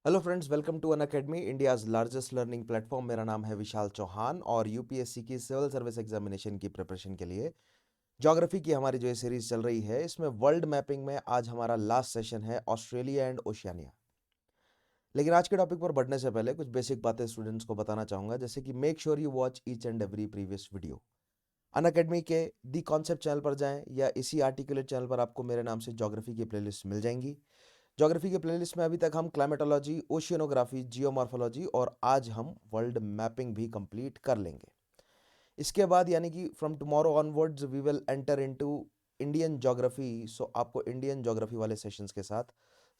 Hello friends, welcome to Unacademy, India's largest learning platform. मेरा नाम है विशाल चौहान और यूपीएससी की सिविल सर्विस एग्जामिनेशन की प्रिपरेशन के लिए ज्योग्राफी की हमारी जो ये सीरीज चल रही है, इसमें वर्ल्ड मैपिंग में आज हमारा लास्ट सेशन है, ऑस्ट्रेलिया एंड ओशियानिया। लेकिन आज के टॉपिक पर बढ़ने से पहले कुछ बेसिक बातें स्टूडेंट्स को बताना चाहूँगा, जैसे कि make sure you watch each and every previous video. Unacademy के दी कॉन्सेप्ट चैनल पर जाएं या इसी आर्टिकुलेट चैनल पर आपको मेरे नाम से ज्योग्राफी की प्लेलिस्ट मिल जाएंगी। ज्योग्राफी के प्लेलिस्ट में अभी तक हम क्लाइमेटोलॉजी, ओशियनोग्राफी, जियोमॉर्फोलॉजी और आज हम वर्ल्ड मैपिंग भी कंप्लीट कर लेंगे। इसके बाद यानी कि from tomorrow onwards we will enter into Indian geography. So आपको इंडियन ज्योग्राफी वाले सेशंस के साथ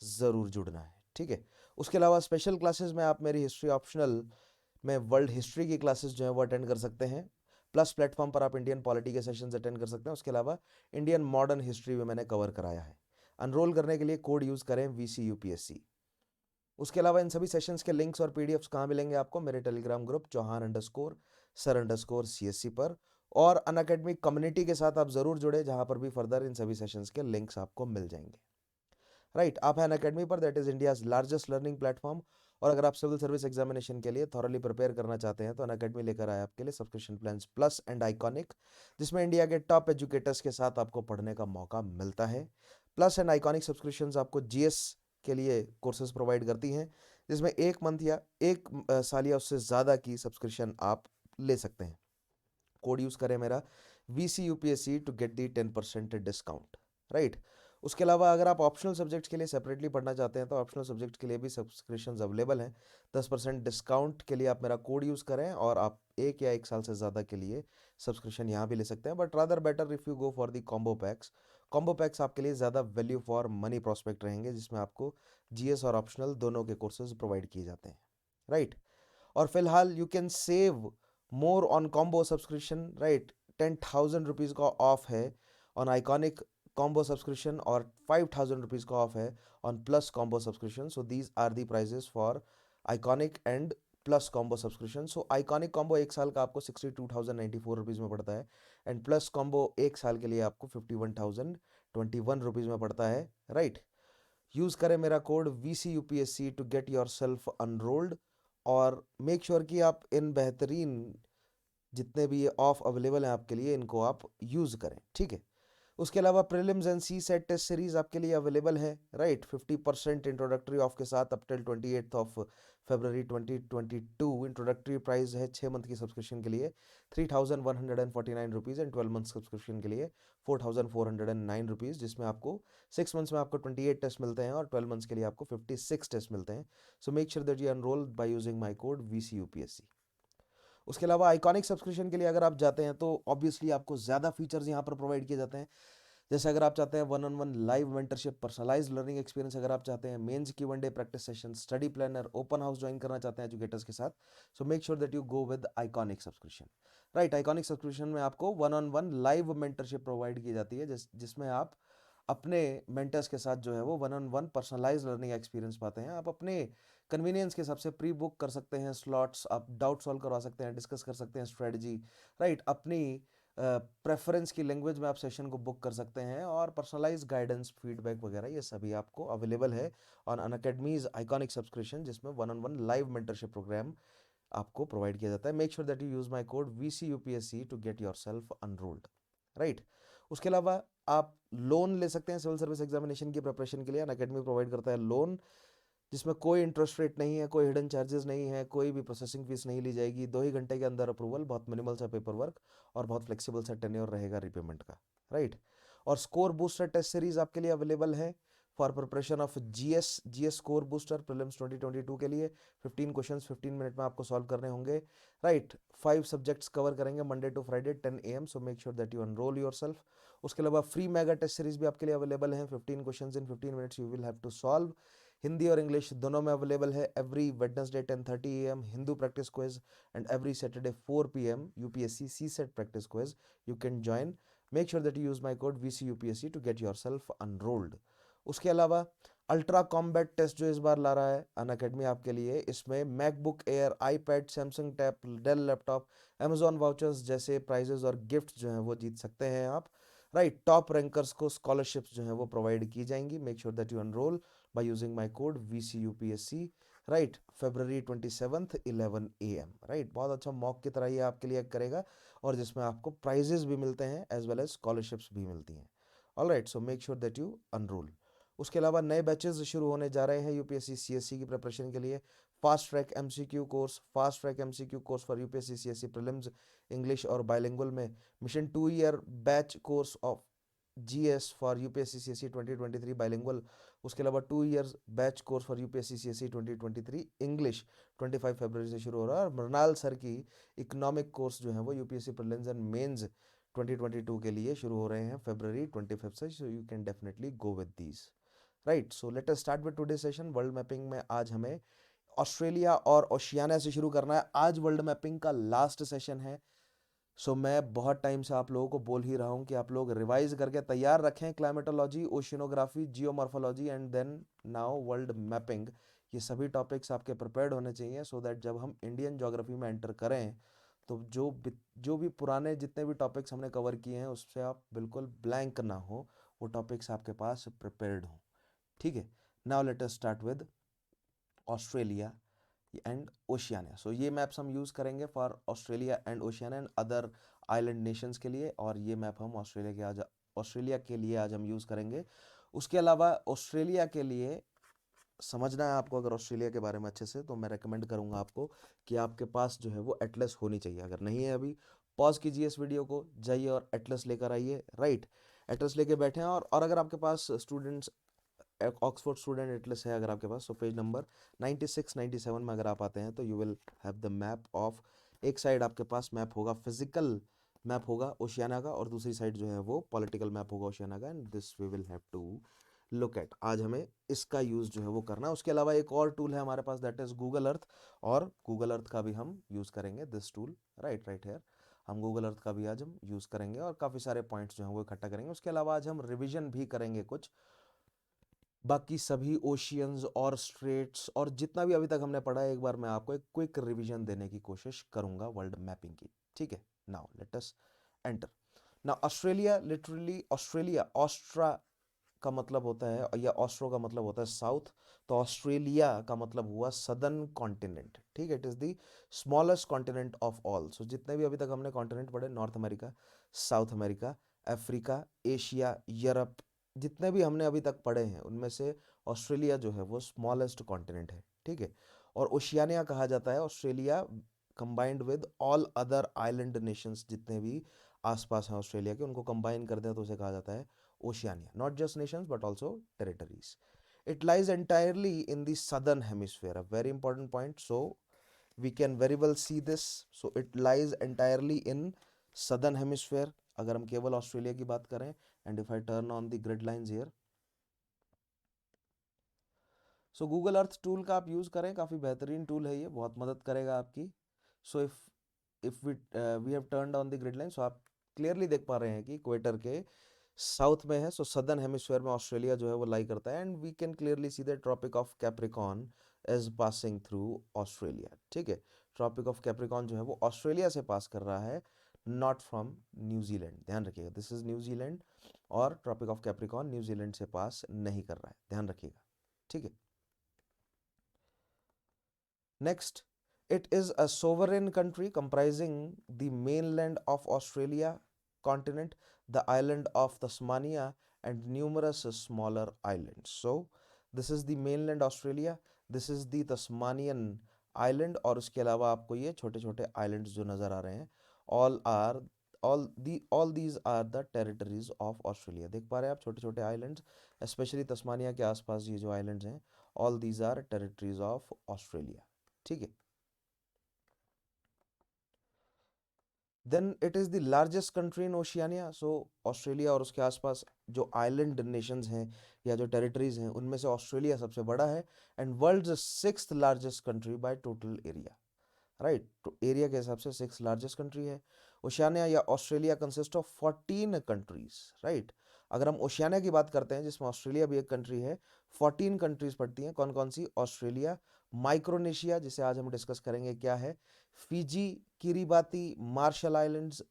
ज़रूर जुड़ना है, ठीक है। उसके अलावा स्पेशल क्लासेस में आप मेरी हिस्ट्री ऑप्शनल में वर्ल्ड हिस्ट्री की क्लासेस जो है वो अटेंड कर सकते हैं। प्लस प्लेटफॉर्म पर आप इंडियन पॉलिटी के सेशंस अटेंड कर सकते हैं। उसके अलावा इंडियन मॉडर्न हिस्ट्री भी मैंने कवर कराया है। अनरोल करने के लिए कोड यूज़ करें VCUPSC। उसके अलावा इन सभी सेशंस के लिंक्स और पीडीएफ्स कहाँ मिलेंगे आपको? मेरे टेलीग्राम ग्रुप चौहान_सर_CSC पर, और अनअकैडमिक कम्युनिटी के साथ आप जरूर जुड़े, जहां पर भी फर्दर इन सभी सेशंस के लिंक्स आपको मिल जाएंगे। राइट, आप हैं अनअकैडमी पर, that is India's largest learning platform. और अगर आप सिविल सर्विस एग्जामिनेशन के लिए थॉरली प्रिपेयर करना चाहते हैं तो अनअकैडमी लेकर आए आपके लिए subscription plans plus and iconic, जिसमें इंडिया के टॉप एजुकेटर्स के साथ आपको पढ़ने का मौका मिलता है। प्लस एंड आइकॉनिक सब्सक्रिप्शंस आपको जीएस के लिए कोर्सेज प्रोवाइड करती हैं, जिसमें एक मंथ या एक साल या उससे ज़्यादा की सब्सक्रिप्शन आप ले सकते हैं। कोड यूज़ करें मेरा VCUPSC to get the 10% discount. Right, उसके अलावा अगर आप ऑप्शनल सब्जेक्ट्स के लिए सेपरेटली पढ़ना चाहते हैं तो ऑप्शनल सब्जेक्ट के लिए भी सब्सक्रिप्शन अवेलेबल हैं। 10% डिस्काउंट के लिए आप मेरा कोड यूज़ करें और आप एक या एक साल से ज़्यादा के लिए सब्सक्रिप्शन यहाँ भी ले सकते हैं। But rather better if you go for the combo PACS. Combo PACS आपके लिए ज़्यादा वैल्यू फॉर मनी प्रोस्पेक्ट रहेंगे, जिसमें आपको जीएस और ऑप्शनल दोनों के कोर्सेज प्रोवाइड किए जाते हैं। राइट, और फिलहाल you can save more on combo subscription. Right, 10,000 rupees का ऑफ है ऑन आइकॉनिक कॉम्बो सब्सक्रिप्शन और 5,000 रुपीज़ का ऑफ है on plus combo subscription. So these are the prices for iconic and plus combo subscription. So iconic combo एक साल का आपको 62,094 rupees में पड़ता है, एंड प्लस कॉम्बो एक साल के लिए आपको 51,021 रुपीज़ में पड़ता है। राइट, यूज़ करें मेरा code VCUPSC to get yourself enrolled, और मेक श्योर कि आप इन बेहतरीन जितने भी ये ऑफ अवेलेबल हैं आपके लिए, इनको आप यूज़ करें, ठीक है। उसके अलावा prelims and CSAT test series आपके लिए अवेलेबल है। राइट, 50% इंट्रोडक्टरी ऑफ के साथ अप टिल 28 फरवरी 2022। इंट्रोडक्टरी प्राइस है 6 मंथ की सब्सक्रिप्शन के लिए 3,149 रुपीज़, एंड 12 मंथ सब्सक्रिप्शन के लिए 4,409 रुपीज़, जिसमें आपको 6 मंथ्स में आपको 28 टेस्ट मिलते हैं और 12 मंथ्स के लिए आपको 56 टेस्ट मिलते हैं। सो make sure that you enrol by using my code VCUPSC। उसके अलावा आइकॉनिक सब्सक्रिप्शन के लिए अगर आप जाते हैं तो ऑब्वियसली आपको ज़्यादा फीचर्स यहाँ पर प्रोवाइड किए जाते हैं। जैसे अगर आप चाहते हैं 1-on-1 live mentorship, personalise learning experience, अगर आप चाहते हैं मेंस की one day practice session, study planner, open house join करना चाहते हैं एजुकेटर्स के साथ, so make sure that you go with iconic subscription. Right, iconic subscription में आपको 1-on-1 लाइव मेंटरशिप प्रोवाइड की जाती है, जिसमें आप अपने मेंटर्स के साथ जो है वो 1-on-1 पर्सनलाइज लर्निंग एक्सपीरियंस पाते हैं। आप अपने कन्वीनियंस के हिसाब से प्री बुक कर सकते हैं स्लॉट्स, आप डाउट सॉल्व करवा सकते हैं, डिस्कस कर सकते हैं स्ट्रेटजी। राइट, अपनी प्रेफरेंस की लैंग्वेज में आप सेशन को बुक कर सकते हैं, और पर्सनलाइज गाइडेंस, फीडबैक वगैरह ये सभी आपको अवेलेबल है ऑन अनअकैडमीज आइकॉनिक सब्सक्रिप्शन, जिसमें 1-on-1 लाइव मेंटरशिप प्रोग्राम आपको प्रोवाइड किया जाता है। Make sure that you use my code VCUPSC to get yourself enrolled. Right, उसके अलावा आप लोन ले सकते हैं सिविल सर्विस एग्जामिनेशन की प्रिपरेशन के लिए। अनअकैडमी प्रोवाइड करता है लोन, जिसमें कोई इंटरेस्ट रेट नहीं है, कोई हिडन चार्जेस नहीं है, कोई भी प्रोसेसिंग फीस नहीं ली जाएगी। 2 ही घंटे के अंदर अप्रूवल, बहुत मिनिमल सा पेपर वर्क और बहुत फ्लेक्सिबल सा टेन्योर रहेगा रिपेमेंट का। राइट, और स्कोर बूस्टर टेस्ट सीरीज आपके लिए अवेलेबल है for preparation of GS score booster prelims 2022 के लिए। 15 क्वेश्चंस 15 मिनट में आपको सॉल्व करने होंगे। राइट, 5 सब्जेक्ट्स कवर करेंगे Monday to Friday 10 AM, so make sure that you enrol yourself. उसके अलावा फ्री मेगा टेस्ट सीरीज भी आपके लिए अवेलेबल है। 15 questions in 15 minutes you will have to solve. Hindi और इंग्लिश दोनों में अवेलेबल है। Every Wednesday 10:30 AM Hindu practice quiz, and every Saturday 4 PM UPSC CSAT practice quiz you can join. Make sure that you use my code VCUPSC to get yourself enrolled. उसके अलावा ultra combat test जो इस बार ला रहा है Unacademy आपके लिए, इसमें MacBook air, iPad, Samsung tab, Dell laptop, Amazon vouchers जैसे प्राइजेस और गिफ्ट जो हैं वो जीत सकते हैं आप। राइट, टॉप रैंकर्स को स्कॉलरशिप्स जो हैं वो प्रोवाइड की जाएंगी। Make sure that you enrol. by using my code VCUPSC, right, February 27th 11 AM, right. बहुत अच्छा मॉक की तरह ये आपके लिए करेगा और जिसमें आपको प्राइजेस भी मिलते हैं एज वेल एज स्कॉलरशिप्स भी मिलती हैं। Alright, so make sure that you unroll. उसके अलावा नए बैचेस शुरू होने जा रहे हैं यूपीएससी सीएससी की प्रिपरेशन के लिए। Fast track MCQ course for UPSC CSC prelims English और बाइलिंगुअल में mission 2 year batch course of GS for UPSC CSC 2023 bilingual. उसके अलावा 2 years batch course for UPSC CSC 2023 English 25 फरवरी से शुरू हो रहा है। और मृणाल सर की इकोनॉमिक कोर्स जो है वो यूपीएससी प्रीलिम्स एंड मेंस 2022 के लिए शुरू हो रहे हैं February 25 से, so you can definitely go with these, right. So let us start with today session. World mapping में आज हमें ऑस्ट्रेलिया और ओशियानिया से शुरू करना है। आज वर्ल्ड मैपिंग का लास्ट सेशन है। सो मैं बहुत टाइम से आप लोगों को बोल ही रहा हूं कि आप लोग रिवाइज करके तैयार रखें climatology, oceanography, geomorphology and then now world mapping. ये सभी टॉपिक्स आपके प्रिपेयर्ड होने चाहिए सो दैट जब हम इंडियन ज्योग्राफी में एंटर करें तो जो भी पुराने जितने भी टॉपिक्स हमने कवर किए हैं उससे आप बिल्कुल ब्लैंक ना हो, वो टॉपिक्स आपके पास प्रिपेयर्ड हो, ठीक है। Now let us start with Australia and Oceania. So ये मैप्स हम यूज़ करेंगे for Australia and Oceania and other island nations के लिए, और ये मैप हम ऑस्ट्रेलिया के लिए आज हम यूज़ करेंगे। उसके अलावा ऑस्ट्रेलिया के लिए समझना है आपको अगर ऑस्ट्रेलिया के बारे में अच्छे से, तो मैं रेकमेंड करूंगा आपको कि आपके पास जो है वो एटलस होनी चाहिए। अगर नहीं है अभी पॉज कीजिए इस वीडियो को, जाइए और एटलस लेकर आइए, राइट। एटलस लेके बैठे हैं और अगर आपके पास स्टूडेंट्स ऑक्सफोर्ड स्टूडेंट एटलस है अगर आपके पास, तो पेज नंबर 96 97 में अगर आप आते हैं तो you will have the map of, एक साइड आपके पास मैप होगा, फिजिकल मैप होगा ओशियाना का, और दूसरी साइड जो है वो पॉलिटिकल मैप होगा ओशियाना का, and this we will have to look at. आज हमें इसका यूज़ जो है वो करना है। उसके अलावा एक और टूल है हमारे पास, दैट इज गूगल अर्थ, और गूगल अर्थ का भी हम यूज़ करेंगे, दिस टूल राइट हेयर। हम गूगल अर्थ का भी आज हम यूज़ करेंगे और काफ़ी सारे पॉइंट्स जो हैं वो इकट्ठा करेंगे। उसके अलावा आज हम रिविजन भी करेंगे कुछ, बाकी सभी ओशियंस और स्ट्रेट्स और जितना भी अभी तक हमने पढ़ा है, एक बार मैं आपको एक क्विक रिवीजन देने की कोशिश करूंगा वर्ल्ड मैपिंग की, ठीक है। Now let us enter. Now Australia, literally Australia, austra का मतलब होता है या ऑस्ट्रो का मतलब होता है साउथ, तो ऑस्ट्रेलिया का मतलब हुआ सदर्न कॉन्टिनेंट, ठीक है। It is the smallest continent of all. So जितने भी अभी तक हमने कॉन्टिनेंट पढ़े, North America, South America, Africa, Asia, Europe, जितने भी हमने अभी तक पढ़े हैं उनमें से ऑस्ट्रेलिया जो है वो स्मॉलेस्ट कॉन्टिनेंट है, ठीक है। और ओशियानिया कहा जाता है Australia combined with all other island Nations, जितने भी आसपास हैं ऑस्ट्रेलिया के उनको कंबाइन कर दें तो उसे कहा जाता है Oceania, not just nations but also territories. It lies entirely in the southern hemisphere, a very important point. So we can very well see this. So it lies entirely in southern hemisphere अगर हम केवल Australia की बात करें, and if I turn on the grid lines here, so Google Earth tool का आप use करें, काफ़ी बेहतरीन टूल है ये, बहुत मदद करेगा आपकी। So if we have turned on the grid line, so आप क्लियरली देख पा रहे हैं कि इक्वेटर के साउथ में है, सो सदर्न हेमिस्फीयर में ऑस्ट्रेलिया जो है वो लाई करता है, and we can clearly see the Tropic of Capricorn is passing through Australia, ठीक है। ट्रॉपिक ऑफ कैप्रिकॉन जो है वो ऑस्ट्रेलिया से पास कर रहा है, नॉट फ्रॉम न्यूजीलैंड, ध्यान रखिएगा, दिस इज न्यूजीलैंड, और ट्रॉपिक ऑफ कैप्रिकॉन न्यूजीलैंड से पास नहीं कर रहा है, ध्यान रखिएगा, ठीक है। Next, it is a sovereign country comprising the mainland of Australia continent, the island of Tasmania, and numerous smaller islands. So, this is the mainland Australia, this is the Tasmanian island, और उसके अलावा आपको ये छोटे छोटे islands जो नज़र आ रहे हैं, all these are the territories of Australia। देख पा रहे हैं आप छोटे छोटे islands, especially तस्मानिया के आसपास ये जो islands हैं, all these are territories of Australia, ठीक है। Then it is the largest country in Oceania. सो ऑस्ट्रेलिया और उसके आसपास जो आइलैंड नेशंस हैं या जो टेरिटरीज हैं उनमें से ऑस्ट्रेलिया सबसे बड़ा है, and world sixth largest country by total area, right. तो एरिया के हिसाब से सिक्स लार्जेस्ट कंट्री है ओशियानिया या Australia, consist of 14 countries, right. अगर हम ओशियानिया की बात करते हैं जिसमें ऑस्ट्रेलिया भी एक कंट्री है, 14 कंट्रीज पड़ती हैं। कौन कौन सी? ऑस्ट्रेलिया, माइक्रोनेशिया जिसे आज हम डिस्कस करेंगे क्या है, Fiji, Kiribati, Marshall Islands,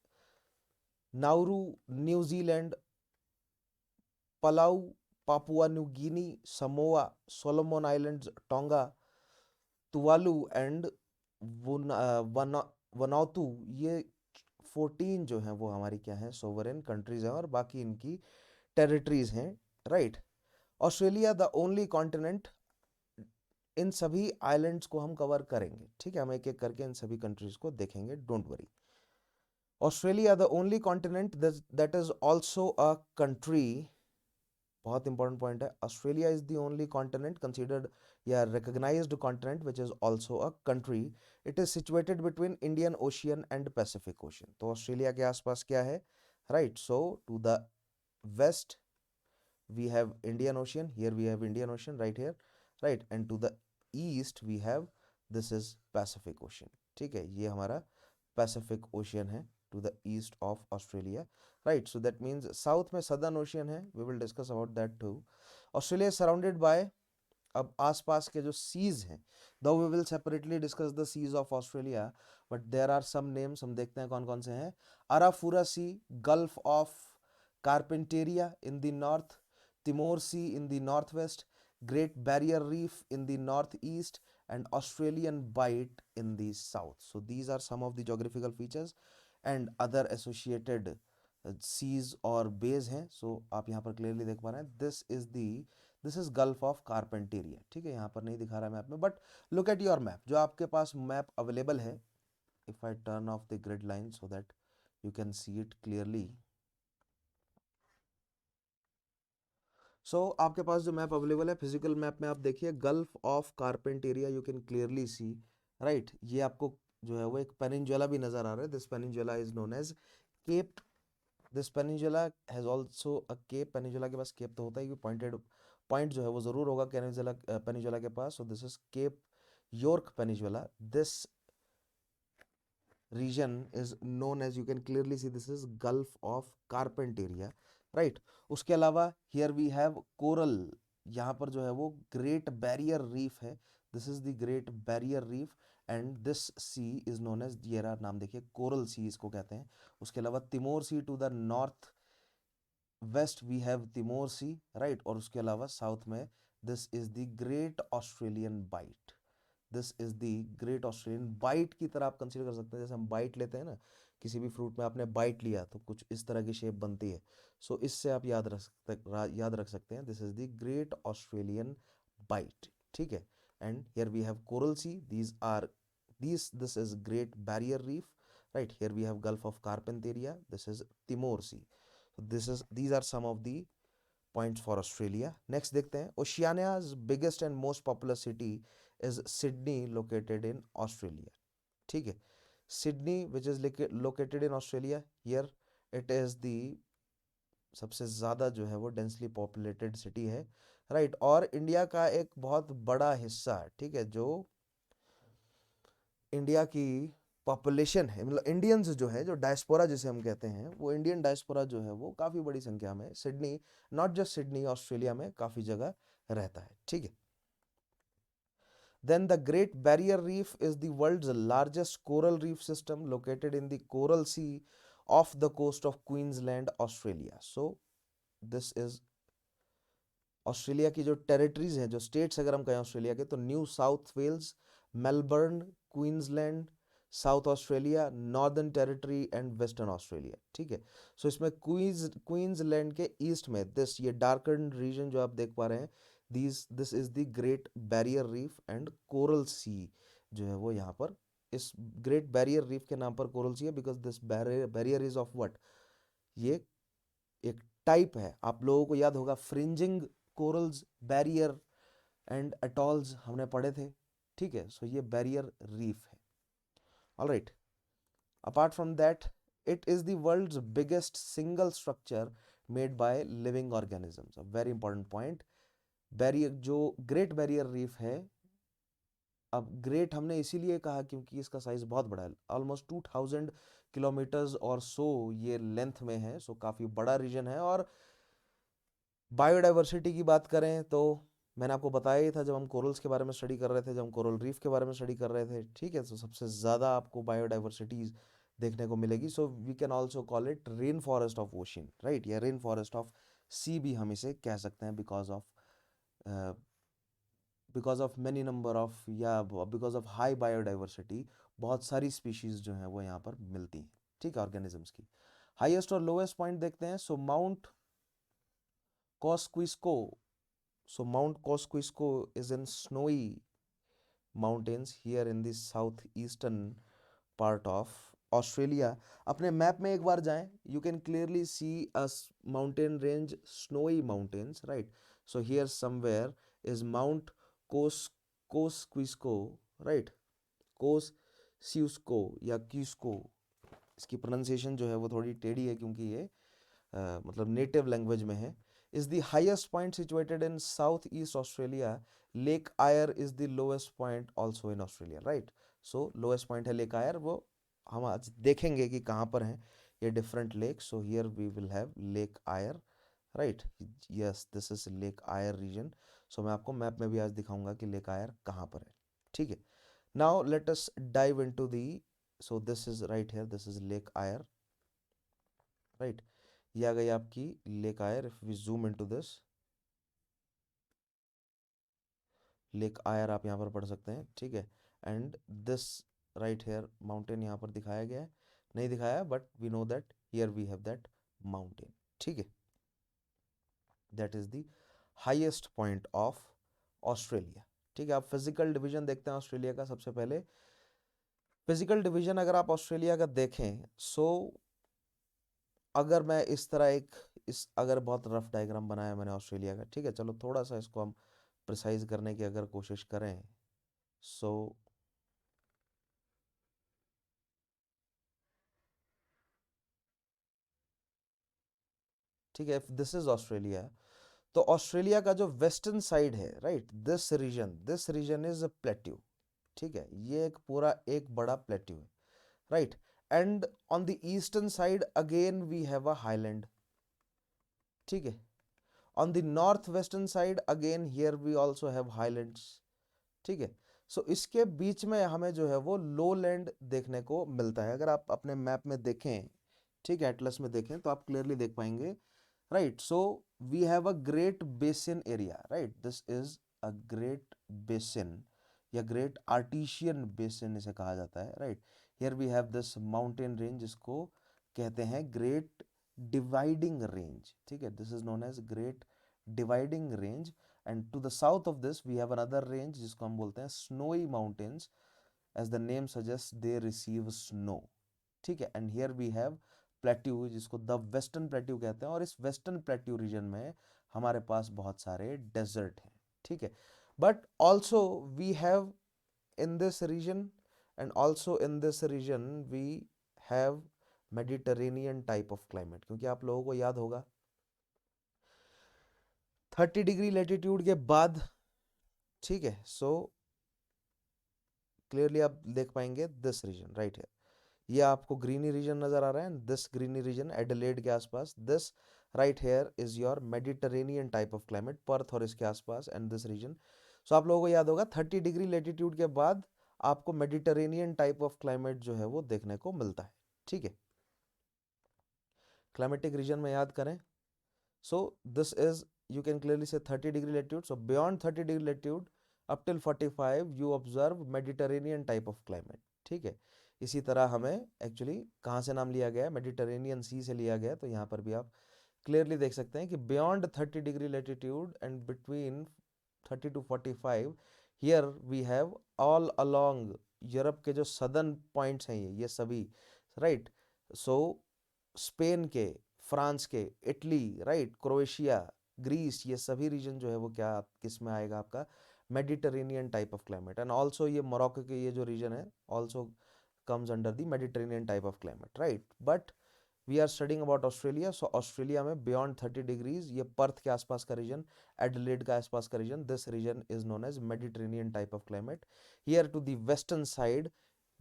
Nauru, New Zealand, Palau, Papua New Guinea, Samoa, Solomon Islands, Tonga, Tuvalu and Vanuatu, ये 14 जो हैं वो हमारी क्या है, सोवरेन कंट्रीज हैं, और बाकी इनकी टेरिटरीज हैं, right. Australia the only continent, इन सभी आइलैंड्स को हम कवर करेंगे, ठीक है, हम एक एक करके इन सभी कंट्रीज को देखेंगे, don't worry. Australia the only continent that is also a country, बहुत इंपॉर्टेंट पॉइंट है, Australia is the only continent considered या recognized continent which is also a country. It is situated between Indian Ocean and Pacific Ocean. तो Australia के आसपास क्या है, right, so to the west we have Indian Ocean, here we have Indian Ocean right here, right, and to the east we have, this is Pacific Ocean, ठीक है, ये हमारा Pacific Ocean है to the east of Australia, right, so that means south में Southern Ocean है, we will discuss about that too. Australia is surrounded by, अब आसपास के जो सीज हैं, though we will separately discuss the seas of Australia, but there are some names, हम देखते हैं कौन कौन से हैं। Arafura Sea, Gulf of Carpentaria in the north, Timor Sea in the northwest, Great Barrier Reef in the northeast, and Australian Bight in the south. So these are some of the geographical features and other associated seas और bays हैं। So आप यहाँ पर clearly देख पा रहे हैं, this is Gulf of Carpentaria, ठीक है, यहाँ पर नहीं दिखा रहा है मैप में, but look at your map, जो आपके पास मैप अवेलेबल है, if I turn off the grid line so that you can see it clearly. आपके पास जो मैप अवेलेबल है, फिजिकल मैप में आप देखिए, Gulf of Carpentaria you can clearly see, right, ये आपको जो है वो एक पेनिनजुला भी नजर आ रहा है, this peninsula is known as cape, this peninsula has also a cape, peninsula के पास केप तो होता है, पॉइंटेड पॉइंट जो है वो जरूर होगा पेनिनजुला के पास, so this is Cape York peninsula, this region is known as, you can clearly see, this is Gulf of Carpentaria, right. उसके अलावा here we have coral, यहाँ पर जो है वो Great Barrier Reef है, this is the Great Barrier Reef and this sea is known as, ये रहा नाम देखिए, Coral Sea इसको कहते हैं। उसके अलावा Timor Sea to the north west we have Timor Sea, right, और उसके अलावा साउथ में this is the Great Australian Bight, this is the Great Australian Bight की तरह आप कंसीडर कर सकते हैं, जैसे हम बाइट लेते हैं ना, किसी भी फ्रूट में आपने बाइट लिया तो कुछ इस तरह की शेप बनती है, सो इससे आप याद रख सकते हैं, this is the Great Australian Bight, ठीक है। And here we have Coral Sea, this is Great Barrier Reef, right, here we have gulf of Carpentaria, this is Timor Sea, these are some of the points for Australia. Next देखते हैं, Oceania's biggest and most popular city is Sydney located in Australia, ठीक है, Sydney which is located in Australia, here it is the सबसे ज़्यादा जो है वो densely populated city है, राइट, और इंडिया का एक बहुत बड़ा हिस्सा, ठीक है, जो इंडिया की पॉपुलेशन है, मतलब इंडियंस जो है, जो डायस्पोरा जिसे हम कहते हैं, वो इंडियन डायस्पोरा जो है वो काफ़ी बड़ी संख्या में Sydney, not just Sydney, Australia में काफ़ी जगह रहता है, ठीक है। Then the Great Barrier Reef is the world's largest coral reef system located in the Coral Sea off the coast of Queensland, Australia. So this is Australia की जो territories हैं, जो स्टेट्स अगर हम कहें ऑस्ट्रेलिया के, तो New South Wales, Melbourne, Queensland, South Australia, Northern Territory and Western Australia, ठीक है। सो इसमें क्वींसलैंड के ईस्ट में ये डार्कन रीजन जो आप देख पा रहे हैं, this is the Great Barrier Reef and Coral Sea जो है वो यहाँ पर, इस ग्रेट बैरियर रीफ के नाम पर कोरल सी है, because this barrier is of what, ये एक टाइप है, आप लोगों को याद होगा fringing corals, barrier and atolls हमने पढ़े थे, ठीक है, सो ये बैरियर रीफ है, alright. Apart from that, it is the world's biggest single structure made by living organisms, a very important point. Barrier जो ग्रेट बैरियर रीफ है, अब ग्रेट हमने इसीलिए कहा क्योंकि इसका साइज बहुत बड़ा है, ऑलमोस्ट 2000 किलोमीटर्स और सो ये लेंथ में है, सो काफ़ी बड़ा रीजन है। और बायोडाइवर्सिटी की बात करें तो मैंने आपको बताया ही था जब हम कोरल्स के बारे में स्टडी कर रहे थे, जब हम कोरल रीफ के बारे में स्टडी कर रहे थे, ठीक है, तो सबसे ज़्यादा आपको बायोडाइवर्सिटी देखने को मिलेगी, so we can also call it rain forest of ocean, right, या रेन फॉरेस्ट ऑफ सी भी हम इसे कह सकते हैं, because of many number of, या बिकॉज ऑफ हाई बायोडाइवर्सिटी, बहुत सारी स्पीशीज जो हैं वो यहाँ पर मिलती हैं, ठीक है, ऑर्गेनिजम्स की। हाईएस्ट और लोएस्ट पॉइंट देखते हैं। So Mount Kosciuszko, so Mount Kosciuszko is in Snowy Mountains here in the south eastern part of Australia. अपने मैप में एक बार जाएं, you can clearly see a mountain range, Snowy Mountains, right. So here somewhere is Mount Kosciuszko, right, Kosciuszko या क्यूस्को। इसकी pronunciation जो है वो थोड़ी टेढ़ी है क्योंकि ये मतलब नेटिव लैंग्वेज में है। Is the highest point situated in south east Australia. Lake Eyre is the lowest point also in Australia, right. So lowest point है लेक आयर, वो हम आज देखेंगे कि कहाँ पर हैं ये different lake. So here we will have Lake Eyre, right, yes, this is Lake Eyre region. So मैं आपको मैप में भी आज दिखाऊंगा कि लेक आयर कहाँ पर है, ठीक है। Now let us dive into the, so this is right here, this is Lake Eyre, right. ये आ गई आपकी Lake Eyre. If we zoom into this Lake Eyre, आप यहाँ पर पढ़ सकते हैं, ठीक है। And this right here mountain यहाँ पर दिखाया गया है, नहीं दिखाया, but we know that here we have that mountain, ठीक है। That is the highest point of Australia, ठीक है। आप फिजिकल डिवीजन देखते हैं ऑस्ट्रेलिया का। सबसे पहले फिजिकल डिवीजन अगर आप ऑस्ट्रेलिया का देखें, सो अगर मैं इस तरह इस अगर बहुत रफ डायग्राम बनाया मैंने ऑस्ट्रेलिया का, ठीक है, चलो थोड़ा सा इसको हम प्रिसाइज करने की अगर कोशिश करें, सो ठीक है, दिस इज ऑस्ट्रेलिया। तो ऑस्ट्रेलिया का जो वेस्टर्न साइड है, right, this region is a plateau, ठीक है, ये एक पूरा एक बड़ा प्लेट्यू है, right. And on the eastern side again we have a highland, ठीक है। On the north western side again here we also have highlands, ठीक है। सो इसके बीच में हमें जो है वो लो लैंड देखने को मिलता है। अगर आप अपने मैप में देखें, ठीक है, एटलस में देखें, तो आप क्लियरली देख पाएंगे, right. So we have a great basin area, right, this is a great basin या ग्रेट आर्टिशियन बेसिन इसे कहा जाता है, right. Here we have this mountain range, जिसको कहते हैं ग्रेट डिवाइडिंग रेंज, ठीक है, this is known as Great Dividing Range. And to the south of this we have another range जिसको हम बोलते हैं Snowy Mountains, as the name suggest they receive snow, ठीक है। And here we have plateau, जिसको the western plateau कहते हैं, और इस वेस्टर्न प्लेट्यू रीजन में हमारे पास बहुत सारे डेजर्ट हैं, ठीक है। But also we have in this region, and also in this region we have Mediterranean type of climate, क्योंकि आप लोगों को याद होगा 30 डिग्री लेटीट्यूड के बाद, ठीक है, सो क्लियरली आप देख पाएंगे दिस रीजन राइट है, ये आपको ग्रीनी रीजन नजर आ रहा है, दिस ग्रीनी रीजन एडिलेड के आसपास, this right here is your Mediterranean type of climate, Perth और इसके आसपास, एंड दिस रीजन। सो आप लोगों को याद होगा 30 डिग्री लेटीट्यूड के बाद आपको मेडिटेरेनियन टाइप ऑफ क्लाइमेट जो है वो देखने को मिलता है, ठीक है। क्लाइमेटिक रीजन में याद करें, so this is, you can clearly say 30 degree latitude. So beyond 30 degree latitude up till 45 you observe Mediterranean type of climate, ठीक है। इसी तरह हमें एक्चुअली कहाँ से नाम लिया गया है, मेडिटेरेनियन सी से लिया गया है। तो यहाँ पर भी आप क्लियरली देख सकते हैं कि beyond 30 degree latitude and between 30 to 45 here we have all along Europe के जो सदर्न पॉइंट्स हैं ये सभी, राइट। सो स्पेन के, फ्रांस के, इटली, राइट, क्रोएशिया, ग्रीस, ये सभी रीजन जो है वो क्या किस में आएगा, आपका Mediterranean type of climate. And also ये मोरक्को के ये जो रीजन है also comes under the Mediterranean type of climate, right. But we are studying about Australia, so Australia में बियॉन्ड 30 डिग्रीज, ये पर्थ के आसपास का रीजन, एडिलेड का आसपास का region, this region is known as Mediterranean type of climate. Here to the western side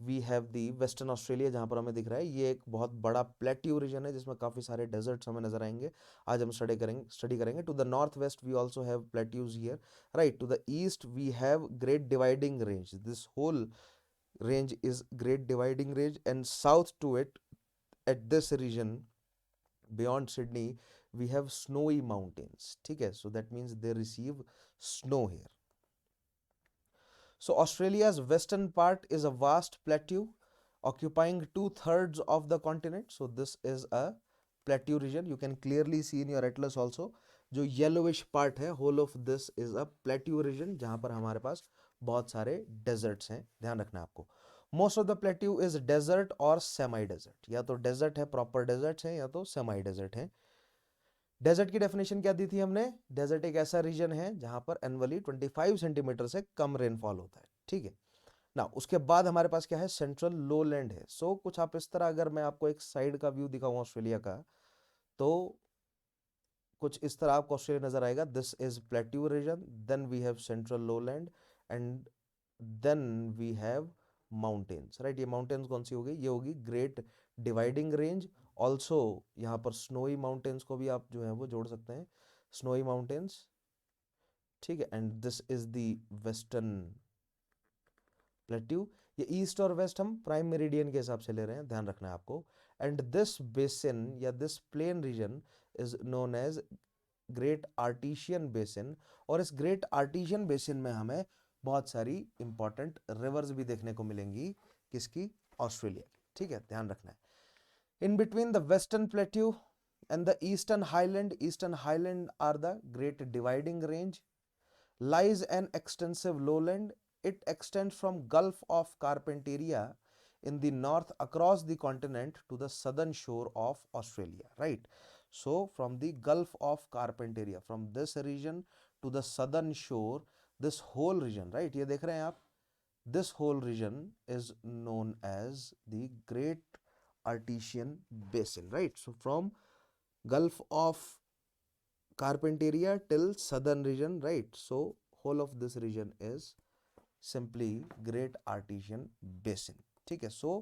we have the Western Australia, जहाँ पर हमें दिख रहा है ये एक बहुत बड़ा प्लेट्यू रीजन है जिसमें काफ़ी सारे डेजर्ट्स हमें नजर आएंगे। आज हम स्टडी करेंगे to the north west we also have plateaus here, right. To the east we have Great Dividing Range, this whole range is great dividing range, and south to it at this region beyond Sydney we have Snowy Mountains, ठीक है, so that means they receive snow here. So Australia's western part is a vast plateau occupying 2/3 of the continent. So this is a plateau region. You can clearly see in your atlas also. जो yellowish part है, whole of this is a plateau region, जहाँ पर हमारे पास बहुत सारे deserts हैं. ध्यान रखना आपको. Most of the plateau is desert or semi desert. या तो desert है, proper deserts हैं, या तो semi desert हैं. डेजर्ट की डेफिनेशन क्या दी थी हमने? डेजर्ट एक ऐसा रीजन है जहां पर एनुअली 25 सेंटीमीटर से कम रेनफॉल होता है, ठीक है ना. उसके बाद हमारे पास क्या है? सेंट्रल लोलैंड है. सो कुछ आप इस तरह, अगर मैं आपको एक साइड का व्यू दिखाऊं ऑस्ट्रेलिया का, तो कुछ इस तरह आपको ऑस्ट्रेलिया नजर आएगा. This is plateau region, then we have central lowland, and then we have mountains, right. ये माउंटेन्स कौन सी होगी? ये होगी ग्रेट डिवाइडिंग रेंज. ऑल्सो यहाँ पर स्नोई माउंटेन्स को भी आप जो है वो जोड़ सकते हैं, स्नोई माउंटेन्स, ठीक है. And this is the western plateau. ये ईस्ट और वेस्ट हम प्राइम मेरिडियन के हिसाब से ले रहे हैं, ध्यान रखना है आपको. एंड दिस बेसिन या this plain region is known as Great Artesian Basin. और इस ग्रेट आर्टिशियन बेसिन में हमें बहुत सारी इंपॉर्टेंट रिवर्स भी देखने को मिलेंगी. किसकी? ऑस्ट्रेलिया की, ठीक है, ध्यान रखना है. In between the western plateau and the eastern highland are the great dividing range, lies an extensive lowland. It extends from Gulf of Carpentaria in the north across the continent to the southern shore of Australia, right. So from the Gulf of Carpentaria, from this region to the southern shore, this whole region, right, ये देख रहे हैं आप, this whole region is known as the Great Artesian Basin, right. So from Gulf of Carpentaria till southern region, right. So whole of this region is simply Great Artesian Basin, ठीक है. So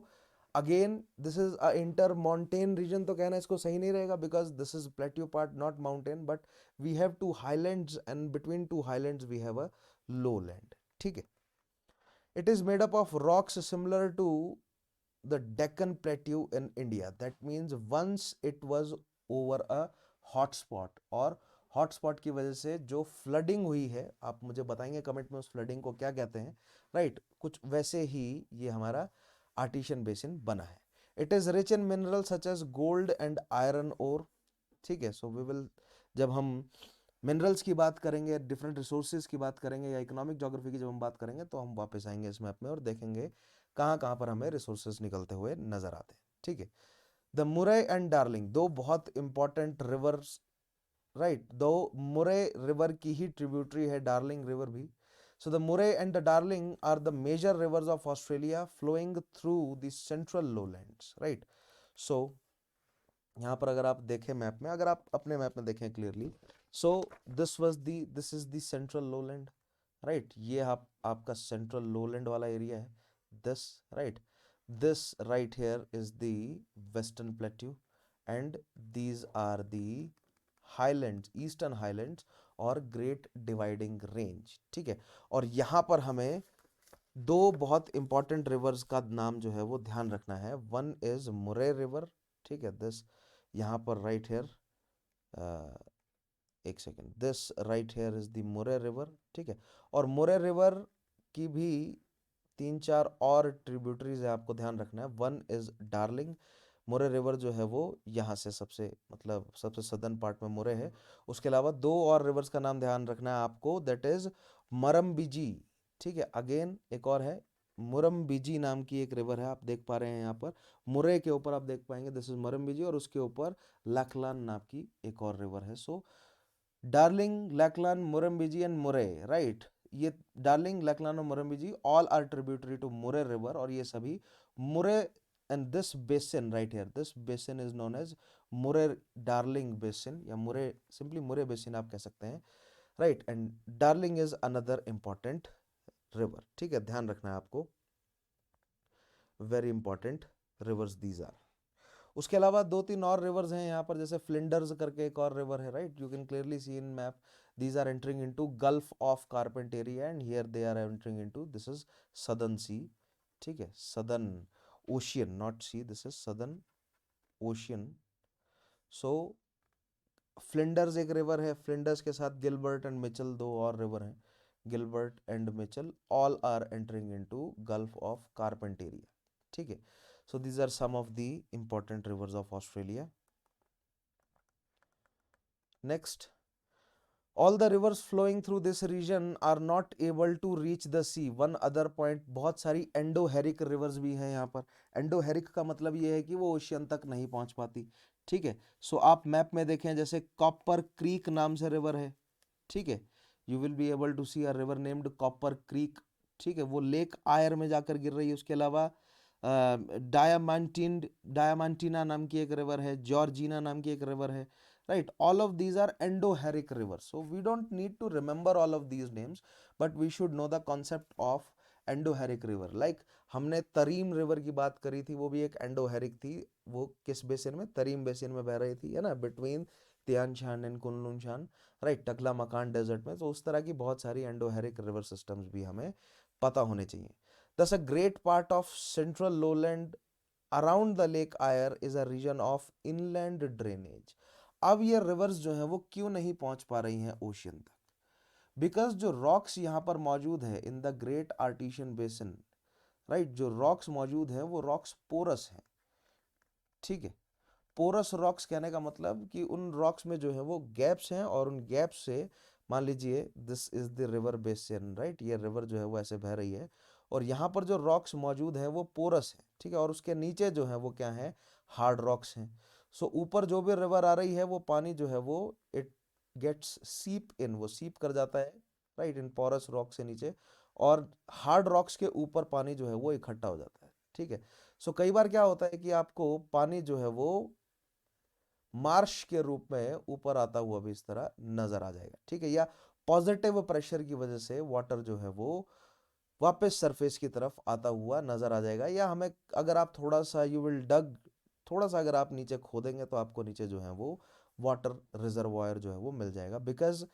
again this is a intermontane region, तो कहना इसको सही नहीं रहेगा, because this is plateau part, not mountain, but we have two highlands and between two highlands we have a lowland, ठीक है. It is made up of rocks similar to the Deccan Plateau in India. That means once it was over a hotspot, और hotspot की वजह से जो flooding हुई है, आप मुझे बताएंगे कमेंट में उस फ्लडिंग को क्या कहते हैं, राइट. कुछ वैसे ही ये हमारा आर्टिशियन बेसिन बना है. It is rich in mineral such as gold and iron ore, ठीक है. सो वी विल, जब हम मिनरल्स की बात करेंगे, डिफरेंट रिसोर्सेज की बात करेंगे, या इकोनॉमिक ज्योग्राफी की जब हम बात करेंगे, तो हम वापस आएंगे इस मैप में और देखेंगे कहाँ कहाँ पर हमें रिसोर्सेज निकलते हुए नजर आते हैं, ठीक है. द मुरे एंड डार्लिंग, दो बहुत इंपॉर्टेंट रिवर्स, राइट. दो मुरे रिवर की ही ट्रिब्यूटरी है डार्लिंग रिवर भी. So the Murray and the Darling are the major rivers of Australia flowing through the central lowlands, right. So यहाँ पर अगर आप देखें मैप में, अगर आप अपने मैप में देखें clearly, so this is the Central Lowland, right. ये आपका सेंट्रल लोलैंड वाला एरिया है, this, right. This right here is the western Plateau, and these are the highlands, Eastern Highlands और ग्रेट डिवाइडिंग रेंज, ठीक है. और यहाँ पर हमें दो बहुत इंपॉर्टेंट रिवर्स का नाम जो है वो ध्यान रखना है. वन इज मुरे रिवर, ठीक है. दिस यहाँ पर राइट हेयर, एक second, this right here is the मुरे रिवर, ठीक है. और मुरे रिवर की भी 3-4 और ट्रिब्यूटरीज है, आपको ध्यान रखना है. One is darling. मुरे रिवर जो है वो यहाँ से सबसे, मतलब सबसे सदर्न पार्ट में मुरे है. उसके अलावा दो और रिवर्स का नाम ध्यान रखना है आपको, दैट इज मरम्बिजी, ठीक है. अगेन एक और है मुरम्बिजी नाम की एक रिवर है, आप देख पा रहे हैं यहाँ पर मुरे के ऊपर आप देख पाएंगे, दिस इज मरम्बिजी. और उसके ऊपर लैकलान नाम की एक और रिवर है. सो डार्लिंग, लैकलान, मुरम्बिजी एंड मुरे, राइट. ये डार्लिंग, लैकलान और मुरम्बिजी ऑल आर ट्रिब्यूटरी टू मुरे रिवर, और ये सभी मुरे, and this basin right here, this basin is known as Murray Darling Basin, या Murray, simply Murray Basin आप कह सकते हैं, right. and Darling is another important river, ठीक है, ध्यान रखना है आपको. very important rivers these are. उसके अलावा 2-3 और रिवर्स हैं यहाँ पर, जैसे फ्लिंडर्स करके एक और रिवर है, right. You can clearly C in map, these are entering into Gulf of Carpentaria, and here they are entering into, this is Southern Sea, ठीक है, Southern Ocean, not sea, this is Southern Ocean. So Flinders एक river है, Flinders के साथ Gilbert and Mitchell दो और river हैं, Gilbert and Mitchell, all are entering into Gulf of Carpentaria. ठीक है, so these are some of the important rivers of Australia. Next, all the rivers flowing through this region are not able to reach the sea. one other point, बहुत सारी एंडोहेरिक reverse भी हैं यहाँ पर। एंडोहेरिक का मतलब ये है कि वो ओशियन तक नहीं पहुंच पाती। ठीक है, सो आप मैप में देखें, जैसे कॉपर क्रीक नाम से रिवर है। ठीक है, you will be able to see a river named Copper Creek. ठीक है, वो लेक आयर में जाकर गिर रही है। उसके अलावा डायमांटिना नाम की एक रिवर है, जॉर्जिना नाम की एक रिवर है। Right, all of these are endoheric rivers, so we don't need to remember all of these names, but we should know the concept of endoheric river. Like हमने तरीम रिवर की बात करी थी, वो भी एक एंडोहेरिक थी। वो किस बेसिन में? तरीम बेसिन में बह रही थी, है ना, between Tian Shan and Kunlun शान, राइट, टकला मकान डेजर्ट में। तो उस तरह की बहुत सारी एंडोहेरिक रिवर सिस्टम्स भी हमें पता होने चाहिए। Thus a great part of central lowland around the lake Eyre is a region of inland drainage. अब ये रिवर्स जो हैं वो क्यों नहीं पहुंच पा रही हैं ओशियन तक? बिकॉज जो रॉक्स यहाँ पर मौजूद है in the Great Artesian basin, right, जो रॉक्स मौजूद हैं वो रॉक्स पोरस हैं। ठीक है, पोरस रॉक्स कहने का मतलब कि उन रॉक्स में जो है वो गैप्स हैं, और उन गैप्स से मान लीजिए this is the river basin, right, ये रिवर जो है वो ऐसे बह रही है, और यहाँ पर जो रॉक्स मौजूद हैं वो पोरस है। ठीक है, और उसके नीचे जो है वो क्या है? हार्ड रॉक्स हैं। सो ऊपर जो भी रिवर आ रही है वो पानी जो है वो इट गेट्स सीप इन, वो सीप कर जाता है, राइट, इन पोरस रॉक से नीचे, और हार्ड रॉक्स के ऊपर पानी जो है वो इकट्ठा हो जाता है। ठीक है, सो कई बार क्या होता है कि आपको पानी जो है वो मार्श के रूप में ऊपर आता हुआ भी इस तरह नजर आ जाएगा। ठीक है, या पॉजिटिव प्रेशर की वजह से वाटर जो है वो वापस सरफेस की तरफ आता हुआ नजर आ जाएगा। या हमें, अगर आप थोड़ा सा यू विल डग, थोड़ा सा अगर आप नीचे खोदेंगे तो आपको नीचे जो है वो वाटर रिजर्वायर जो है वो मिल जाएगा। बिकॉज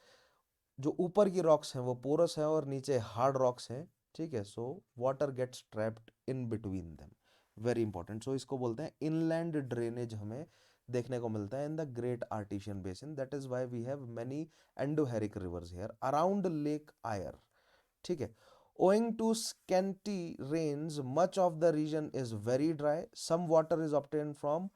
जो ऊपर की रॉक्स हैं वो पोरस हैं और नीचे हार्ड रॉक्स हैं। ठीक है, so water gets trapped in between them, very important. So इसको बोलते हैं इनलैंड ड्रेनेज, हमें देखने को मिलता है in the Great Artesian Basin. That is why we have many endorheic rivers here around Lake Eyre. ठीक है, owing to scanty rains much of the region is very dry. Some water is obtained from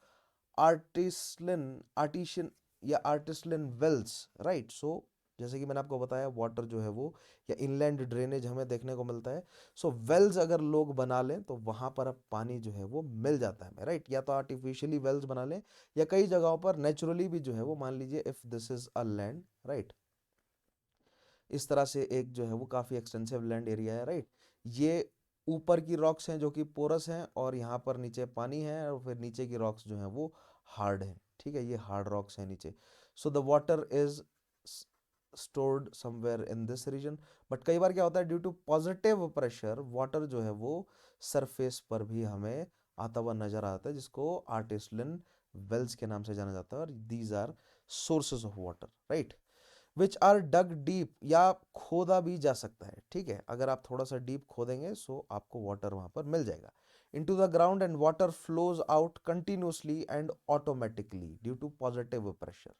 artisan या artisan wells, right? So जैसे कि मैंने आपको बताया, water जो है वो या इनलैंड ड्रेनेज हमें देखने को मिलता है। सो वेल्स अगर लोग बना लें तो वहां पर अब पानी जो है वो मिल जाता है, राइट, या तो आर्टिफिशियली वेल्स बना लें, या कई जगहों पर नेचुरली भी जो है वो, मान लीजिए if this is a land, right, इस तरह से एक जो है वो काफ़ी एक्सटेंसिव लैंड एरिया है, राइट, ये ऊपर की रॉक्स हैं जो कि पोरस हैं, और यहाँ पर नीचे पानी है, और फिर नीचे की रॉक्स जो हैं वो हार्ड हैं। ठीक है, ये हार्ड रॉक्स हैं नीचे। So the water is stored somewhere in this region. But कई बार क्या होता है, due to positive pressure water जो है वो सरफेस पर भी हमें आता हुआ नजर आता है, जिसको आर्टिसलन वेल्स के नाम से जाना जाता है, और these are sources of water, right, which are dug deep, या खोदा भी जा सकता है। ठीक है, अगर आप थोड़ा सा डीप खोदेंगे सो आपको वाटर वहां पर मिल जाएगा into the ground, and water flows out continuously and automatically due to positive pressure.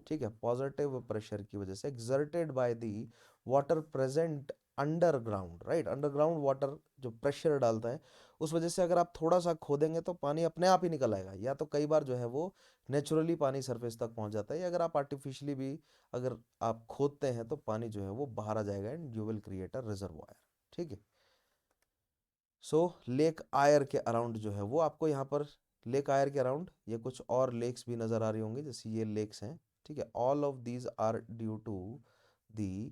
ठीक है, पॉजिटिव प्रेशर की वजह से exerted by the water present underground, right, underground water जो प्रेशर डालता है, उस वजह से अगर आप थोड़ा सा खोदेंगे तो पानी अपने आप ही निकल आएगा, या तो कई बार जो है वो नेचुरली पानी सरफेस तक पहुंच जाता है, या अगर आप आर्टिफिशियली भी अगर आप खोदते हैं तो पानी जो है वो बाहर आ जाएगा and you will create a reservoir. ठीक है, सो लेक आयर के अराउंड जो है वो आपको यहाँ पर, लेक आयर के अराउंड ये कुछ और लेक्स भी नज़र आ रही होंगी, जैसे ये लेक्स हैं। ठीक है, all of these are due to the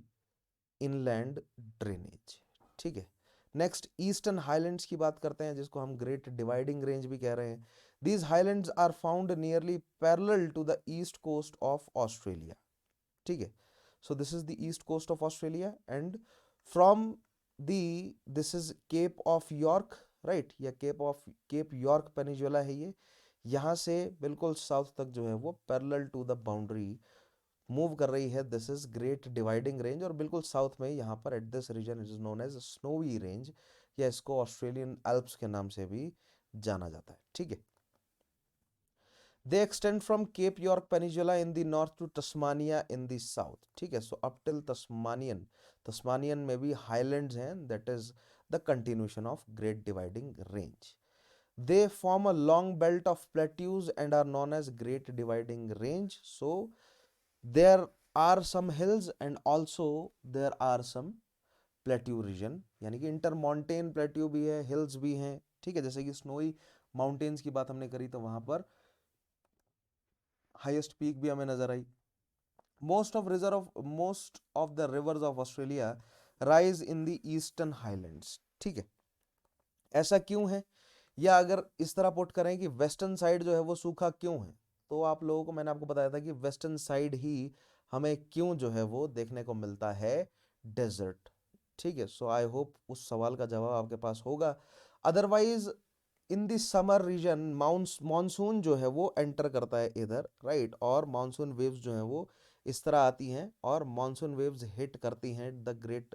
inland drainage. ठीक है, नेक्स्ट ईस्टर्न हाईलैंड्स की बात करते हैं, जिसको हम ग्रेट डिवाइडिंग रेंज भी कह रहे हैं। These highlands are found nearly parallel to the east coast of Australia. ठीक है, so this is the east coast of Australia, and from the this is Cape of York, right, या Cape York peninsula है ये, यहाँ से बिल्कुल south तक जो है वो parallel to the boundary move कर रही है। This is Great Dividing Range, और बिल्कुल साउथ में यहाँ पर at this region it is known as Snowy Range, या इसको ऑस्ट्रेलियन एल्प्स के नाम से भी जाना जाता है। ठीक है, they extend from Cape York Peninsula in the north to Tasmania in the south, ठीक है। सो अप टिल तस्मानियन में भी हाईलैंड्स हैं, that is the continuation of Great Dividing range. They form a long belt of plateaus and are known as Great Dividing Range. So there are some hills and also there are some plateau region, यानी कि इंटरमॉन्टेन plateau भी है, hills भी हैं, ठीक है। जैसे कि स्नोई माउंटेन्स की बात हमने करी तो वहां पर हाईएस्ट पीक भी हमें नजर आई। Most of the rivers of Australia rise in the Eastern Highlands, ठीक है। ऐसा क्यों है, या अगर इस तरह पुट करें कि वेस्टर्न साइड जो है वो सूखा क्यों है, तो आप लोगों को मैंने आपको बताया था कि वेस्टर्न साइड ही हमें क्यों जो है वो देखने को मिलता है डेजर्ट, ठीक है। सो आई होप उस सवाल का जवाब आपके पास होगा। Otherwise in the summer region monsoon जो है वो एंटर करता है इधर, राइट, और मानसून वेव्स जो है वो इस तरह आती हैं और मानसून वेव्स हिट करती हैं द ग्रेट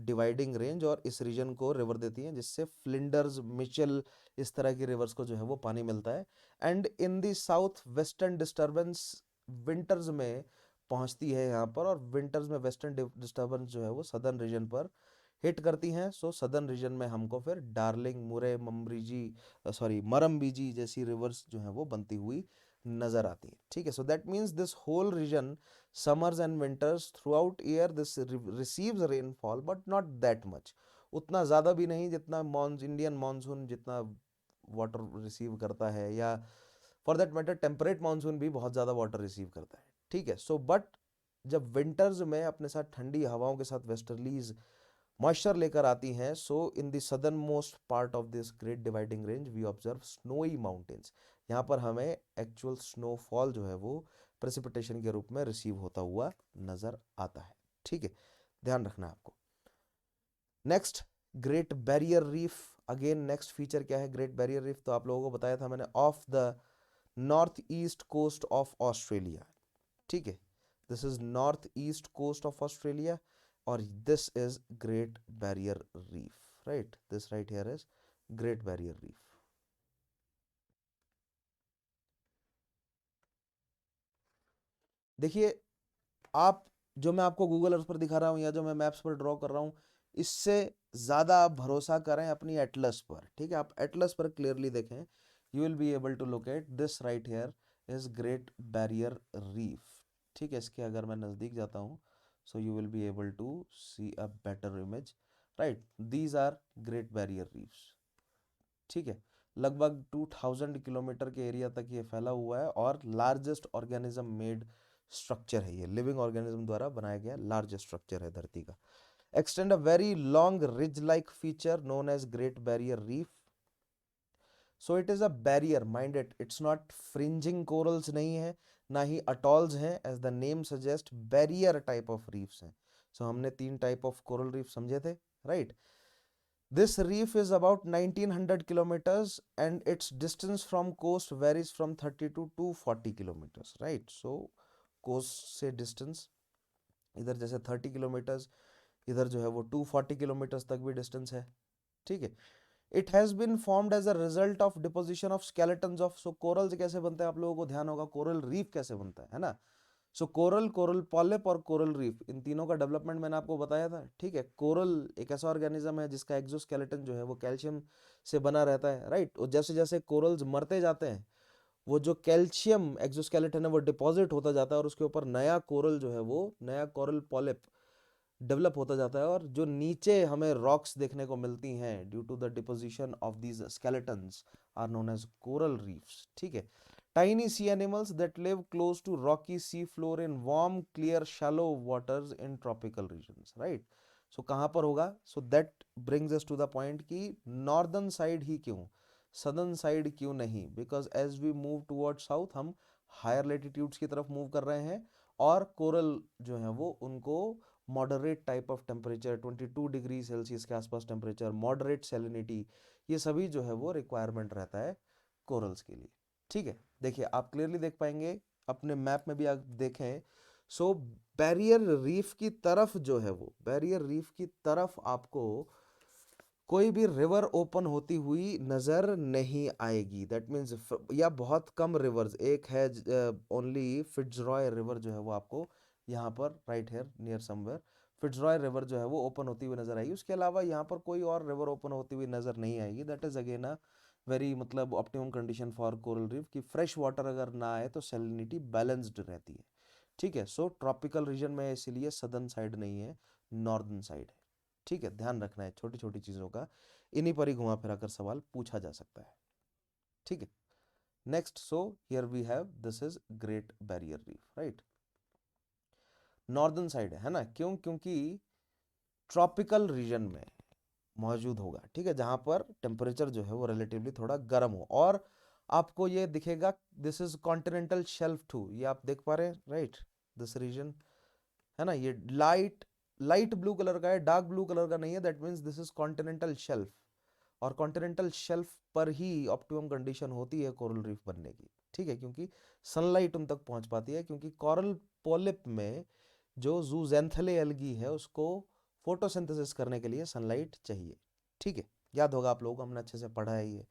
डिवाइडिंग रेंज और इस रीजन को रिवर देती हैं, जिससे फ्लिंडर्स, मिचेल, इस तरह की रिवर्स को जो है वो पानी मिलता है। And in the south western disturbance winters में पहुंचती है यहाँ पर, और विंटर्स में वेस्टर्न डिस्टर्बेंस जो है वो सदर्न रीजन पर हिट करती हैं। सो सदर्न रीजन में हमको फिर डार्लिंग, मुरे, मरमबीजी जैसी रिवर्स जो है वो बनती हुई नजर आती है, ठीक है। So that means this whole region summers and winters throughout year this receives rainfall but not that much, उतना ज़्यादा भी नहीं जितना इंडियन मानसून जितना वाटर रिसीव करता है, या for that matter temperate monsoon भी बहुत ज़्यादा वाटर रिसीव करता है, ठीक है। सो बट जब विंटर्स में अपने साथ ठंडी हवाओं के साथ वेस्टर्लीज मॉइस्चर लेकर आती हैं, so in the southern most part of this Great Dividing Range we observe Snowy Mountains, यहाँ पर हमें एक्चुअल स्नोफॉल जो है वो प्रेसिपिटेशन के रूप में रिसीव होता हुआ नजर आता है, ठीक है, ध्यान रखना है आपको। Next, great Barrier reef. Again next feature क्या है ग्रेट बैरियर रीफ, तो आप लोगों को बताया था मैंने, of the north east coast of Australia, ठीक है। This is north east coast of Australia और this is Great Barrier Reef, right, this right here is Great Barrier Reef. देखिए, आप जो मैं आपको गूगल अर्थ पर दिखा रहा हूँ या जो मैं मैप्स पर ड्रॉ कर रहा हूँ, इससे ज़्यादा आप भरोसा करें अपनी एटलस पर, ठीक है। आप एटलस पर क्लियरली देखें, you will be able to locate this right here is Great Barrier Reef, ठीक है। इसके अगर मैं नज़दीक जाता हूँ, so you will be able to see a better image, right, these are Great Barrier Reefs, ठीक है। लगभग 2000 किलोमीटर के एरिया तक ये फैला हुआ है और लार्जेस्ट ऑर्गेनिज्म मेड स्ट्रक्चर है, ये लिविंग ऑर्गेनिज्म द्वारा बनाया गया लार्जेस्ट स्ट्रक्चर है धरती का। Extend a very long ridge like feature known as Great Barrier Reef. So it is a barrier, mind it, it's not fringing corals नहीं है, ना ही अटॉल्स हैं, as the name suggest barrier type of reefs हैं। So हमने 3 type of coral reef समझे थे, right. This reef is about 1900 kilometers and its distance from coast varies from 30 to 240 kilometers, right? So coast से distance इधर जैसे 30 kilometres, इधर जो है वो 240 किलोमीटर्स तक भी डिस्टेंस है, ठीक है। It has been formed as a result of deposition of skeletons of, so corals कैसे बनते हैं आप लोगों को ध्यान होगा, कोरल रीफ कैसे बनता है ना। सो कोरल, कोरल पॉलिप और कोरल रीफ, इन तीनों का डेवलपमेंट मैंने आपको बताया था, ठीक है। कोरल एक ऐसा ऑर्गेनिज्म है जिसका एक्सोस्केलेटन जो है वो कैल्शियम से बना रहता है, राइट। और जैसे जैसे कोरल्स मरते जाते हैं, वो जो कैल्शियम एक्सोस्केलेटन है वो डिपॉजिट होता जाता है और उसके ऊपर नया कोरल जो है वो नया कोरल पॉलिप डेवलप होता जाता है, और जो नीचे हमें रॉक्स देखने को मिलती हैं due to the deposition of these skeletons are known as coral reefs, ठीक है। Tiny sea animals that live close to rocky sea floor in warm, clear, shallow waters in tropical regions, right? So कहाँ पर होगा? So that brings us to the point कि northern side ही क्यों, southern side क्यों नहीं? Because as we move towards south, हम higher latitudes की तरफ move कर रहे हैं, और कोरल जो है वो उनको moderate type of temperature, 22 degree Celsius के आसपास टेम्परेचर, मॉडरेट सैलिनिटी, ये सभी जो है वो रिक्वायरमेंट रहता है कोरल्स के लिए, ठीक है। देखिए, आप क्लियरली देख पाएंगे अपने मैप में भी आप देखें, सो बैरियर रीफ की तरफ जो है वो बैरियर रीफ की तरफ आपको कोई भी रिवर ओपन होती हुई नजर नहीं आएगी, दैट मीन्स, या बहुत कम रिवर्स, एक है ओनली फिट्जरॉय रिवर जो है वो आपको यहाँ पर right here near somewhere Fitzroy river जो है वो ओपन होती हुई नजर आएगी। उसके अलावा यहाँ पर कोई और रिवर ओपन होती हुई नजर नहीं आएगी। That is again a very मतलब optimum condition for coral reef कि फ्रेश वाटर अगर ना आए तो सैलिनिटी बैलेंस्ड रहती है। ठीक है, सो ट्रॉपिकल रीजन में इसीलिए सदर्न साइड नहीं है, नॉर्दर्न साइड है। ठीक है, ध्यान रखना है छोटी छोटी चीज़ों का, इन्हीं पर ही घुमा फिरा कर सवाल पूछा जा सकता है। ठीक है, next, so here we have this is Great Barrier Reef, right. Northern side है ना, क्यों? क्योंकि ट्रॉपिकल रीजन में मौजूद होगा, ठीक है, जहां पर टेम्परेचर जो है वो रिलेटिवली थोड़ा गर्म हो। और आपको ये दिखेगा this is continental shelf too, ये आप देख पा रहे हैं, राइट। दिस रीजन है ना, ये लाइट लाइट ब्लू कलर का है, डार्क ब्लू कलर का नहीं है, that means this is continental shelf. और कॉन्टिनेंटल शेल्फ पर ही ऑप्टिमम कंडीशन होती है कोरल रीफ बनने की। ठीक है, क्योंकि सनलाइट उन तक पहुंच पाती है, क्योंकि कोरल पॉलिप में जो जूजेंथले एल्गी है उसको फोटोसिंथेसिस करने के लिए सनलाइट चाहिए। ठीक है, याद होगा आप लोगों को, हमने अच्छे से पढ़ा है ये।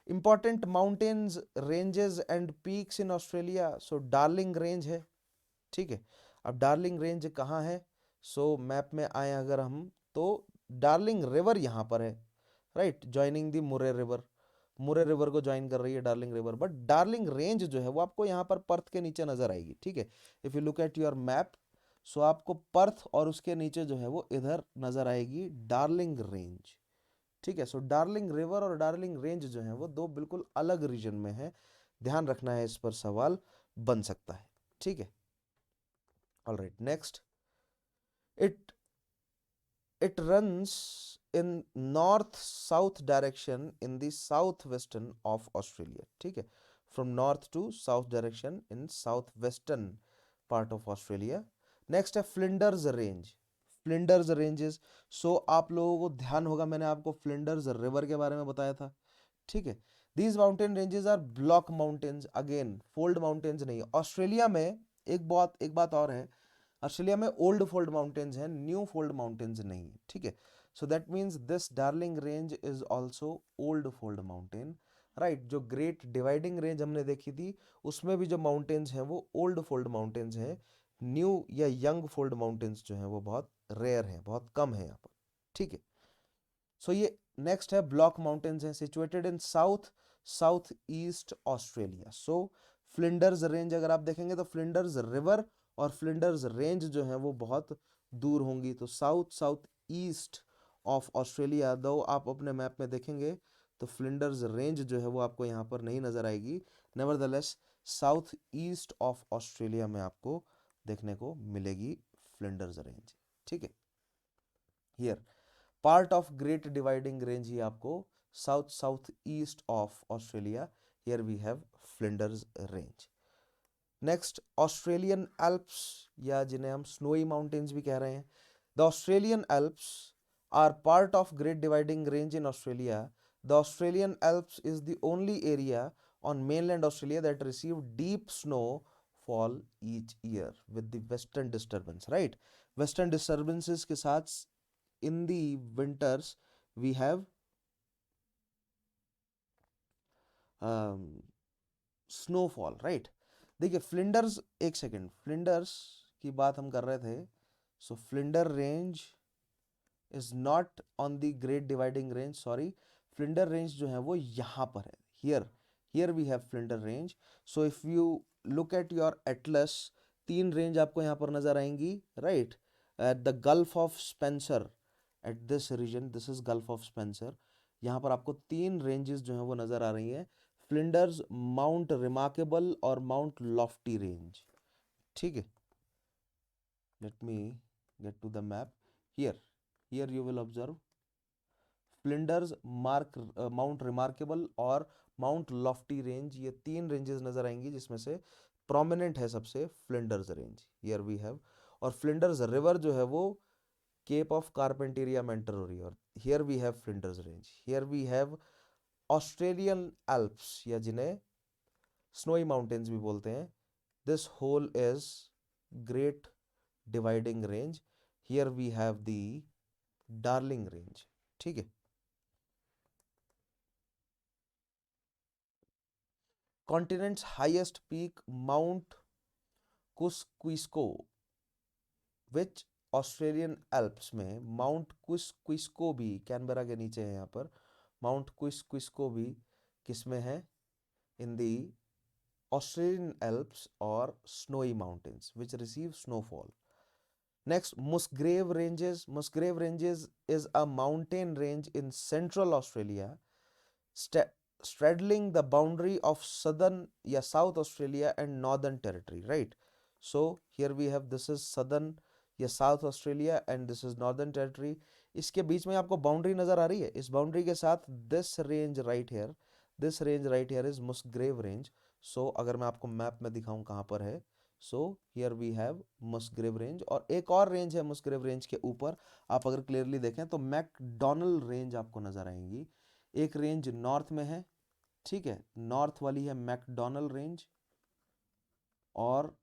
Important mountains, ranges and peaks in Australia, so darling range है। ठीक है, अब डार्लिंग रेंज कहाँ है? सो मैप में आए अगर हम, तो डार्लिंग रिवर यहाँ पर है, राइट, ज्वाइनिंग दी मुरे रिवर। मुरे रिवर को ज्वाइन कर रही है Darling river, but darling range जो है वो आपको यहाँ पर पर्थ के नीचे नजर आएगी। ठीक है, if you look at your map, so आपको पर्थ और उसके नीचे जो है वो इधर नजर आएगी डार्लिंग रेंज। ठीक है, सो डार्लिंग रिवर और डार्लिंग रेंज जो है वो दो बिल्कुल अलग रीजन में है, ध्यान रखना है, इस पर सवाल बन सकता है। ठीक है, all right, next, it it runs in north south direction in the southwestern of Australia। ठीक है, from north to south direction in southwestern part of Australia। Next है फ्लिंडर्स रेंज। फ्लिंडर्स रेंजेस, सो आप लोगों को ध्यान होगा मैंने आपको फ्लिंडर्स रिवर के बारे में बताया था। ठीक है, these mountain ranges R block mountains, again fold mountains नहीं। ऑस्ट्रेलिया में एक बात और है, ऑस्ट्रेलिया में ओल्ड फोल्ड माउंटेन्स हैं, न्यू फोल्ड माउंटेन्स नहीं है। ठीक है, so that means this darling range is also old fold mountain, right. जो ग्रेट डिवाइडिंग रेंज हमने देखी थी उसमें भी जो माउंटेन्स हैं वो ओल्ड फोल्ड माउंटेन्स हैं, न्यू या यंग फोल्ड माउंटेन्स जो हैं वो बहुत रेयर हैं, बहुत कम है यहाँ पर। ठीक है, सो ये नेक्स्ट है ब्लॉक माउंटेन्स हैं, situated in south south east Australia. So Flinders range अगर आप देखेंगे तो फ्लिंडर्स रिवर और फ्लिंडर्स रेंज जो है वो बहुत दूर होंगी, तो south south east of Australia. दो आप अपने मैप में देखेंगे तो फ्लिंडर्स रेंज जो है वो आपको यहाँ पर नहीं नजर आएगी, nevertheless south east of Australia में आपको देखने को मिलेगी फ्लिंडर्स रेंज। ठीक है, here part of Great Dividing Range ही आपको south south east of Australia, here we have Flinders Range. Next, Australian Alps, या जिन्हें हम स्नोई माउंटेन्स भी कह रहे हैं। The Australian Alps are part of Great Dividing Range in Australia. The Australian Alps is the only area on mainland Australia that receive deep snowfall each year with the western disturbance, right? Western disturbances के साथ in the winters we have snowfall, right? देखिए Flinders, एक second, Flinders की बात हम कर रहे थे, so Flinder Range is not on the Great Dividing Range, sorry, Flinder Range जो है वो यहाँ पर है, here here we have Flinder Range. So if you look at your atlas, तीन रेंज आपको यहाँ पर नजर आएंगी, right, at the Gulf of Spencer, at this region, this is gulf of Spencer, यहाँ पर आपको तीन रेंजेस जो हैं वो नजर आ रही हैं, फ्लिंडर्स, माउंट रिमार्केबल और माउंट लॉफ्टी रेंज। ठीक है, let me get to the map, here here you will observe Flinders, Mount Remarkable और माउंट लॉफ्टी रेंज, ये तीन रेंजेस नजर आएंगी जिसमें से प्रोमिनेंट है सबसे Flinders Range, here we have. और फ्लिंडर्स रिवर जो है वो केप ऑफ कारपेंटेरिया मेंटरोरी, और here we have Flinders Range, here we have Australian Alps, या जिन्हें स्नोई माउंटेन्स भी बोलते हैं, this whole is Great Dividing Range, here we have the Darling Range. ठीक है, continent's highest peak Mount Kosciuszko, which Australian Alps में Mount Kosciuszko भी Canberra के नीचे है यहाँ पर, माउंट क्विस्क्विस्को भी किसमें है, in the Australian Alps or snowy mountains which receive snowfall. Next, Musgrave Ranges. Musgrave Ranges is a mountain range in central Australia, straddling the boundary of southern या South Australia and Northern Territory, right? So here we have, this is southern या South Australia and this is Northern Territory. इसके बीच में आपको boundary नजर आ रही है, इस बाउंड्री के साथ this range right here, this range right here is Musgrave Range. So अगर मैं आपको मैप में दिखाऊं कहाँ पर है, so here we have Musgrave Range, और एक और रेंज है Musgrave Range के ऊपर, आप अगर क्लियरली देखें तो मैकडोनल रेंज आपको नजर आएंगी। एक रेंज नॉर्थ में है, ठीक है, नॉर्थ वाली है मैकडोनल रेंज, और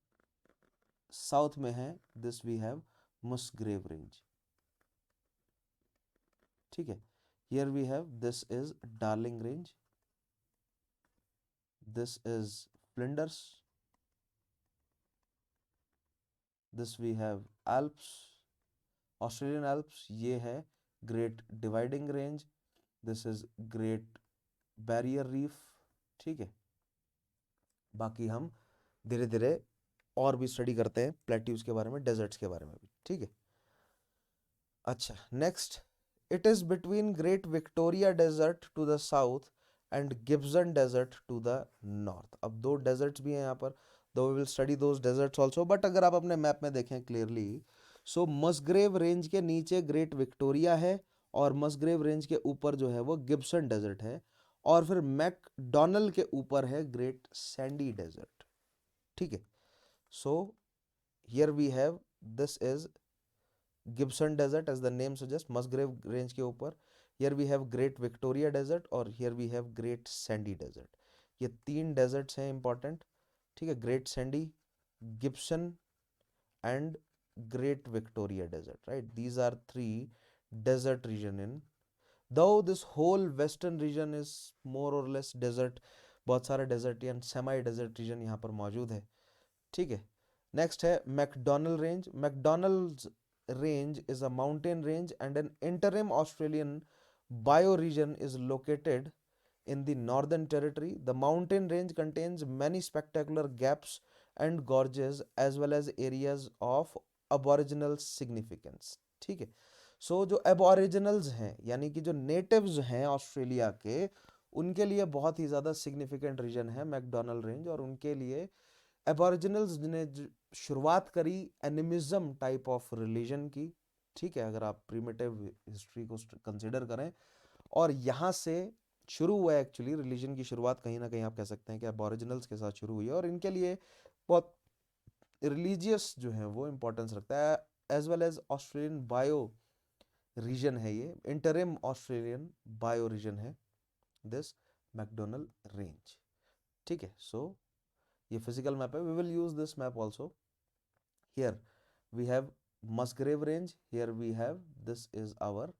साउथ में है this we have Musgrave Range, ठीक है। Here we have this is Darling Range, this is Flinders, this we have Alps, Australian Alps, ये है Great Dividing Range, this is Great Barrier Reef, ठीक है। बाकी हम धीरे धीरे और भी स्टडी करते हैं प्लेट्यूज के बारे में, डेजर्ट्स के बारे में भी, ठीक है। अच्छा, next, it is between Great Victoria Desert to the south and Gibson Desert to the north. अब दो डेजर्ट्स भी हैं यहाँ पर, दो we will study those deserts also, but अगर आप अपने मैप में देखें क्लियरली, सो मस्ग्रेव रेंज के नीचे ग्रेट विक्टोरिया है, और मस्ग्रेव रेंज के ऊपर जो है वो गिब्सन डेजर्ट है, और फिर मैकडोनल के ऊपर है ग्रेट सैंडी डेजर्ट, ठीक है। So here we have, this is Gibson Desert as the name suggest, Musgrave Range के ऊपर, here we have Great Victoria Desert, और here we have Great Sandy Desert. ये तीन डेजर्ट्स हैं इंपॉर्टेंट, ठीक है, Great Sandy, Gibson and Great Victoria Desert, right, these are three desert region in, though this whole western region is more or less desert, बहुत सारे desert या semi desert region यहाँ पर मौजूद है, ठीक है। नेक्स्ट है McDonnell range. McDonald's range is a mountain range and an interim Australian bioregion is located in the Northern Territory. The mountain range contains many spectacular gaps and gorges as well as areas of aboriginal significance, ठीक है। सो जो एबॉरिजिनल्स हैं, यानी कि जो natives हैं Australia के, उनके लिए बहुत ही ज़्यादा सिग्निफिकेंट रीजन है मैकडोनल रेंज, और उनके लिए एबॉरिजिनल्स ने शुरुआत करी एनिमिज्म टाइप ऑफ रिलीजन की, ठीक है, अगर आप प्रीमिटिव हिस्ट्री को कंसिडर करें, और यहाँ से शुरू हुआ है एक्चुअली रिलीजन की शुरुआत, कहीं ना कहीं आप कह सकते हैं कि एबॉरिजिनल्स के साथ शुरू हुई है, और इनके लिए बहुत रिलीजियस जो है वो इंपॉर्टेंस रखता है, as well as Australian bio region है, ये इंटरिम ऑस्ट्रेलियन बायो रीजन है दिस मैकडोनल रेंज, ठीक है। सो ये फिजिकल मैप है, we will use this map also. Here we have Musgrave Range, here we have, this is our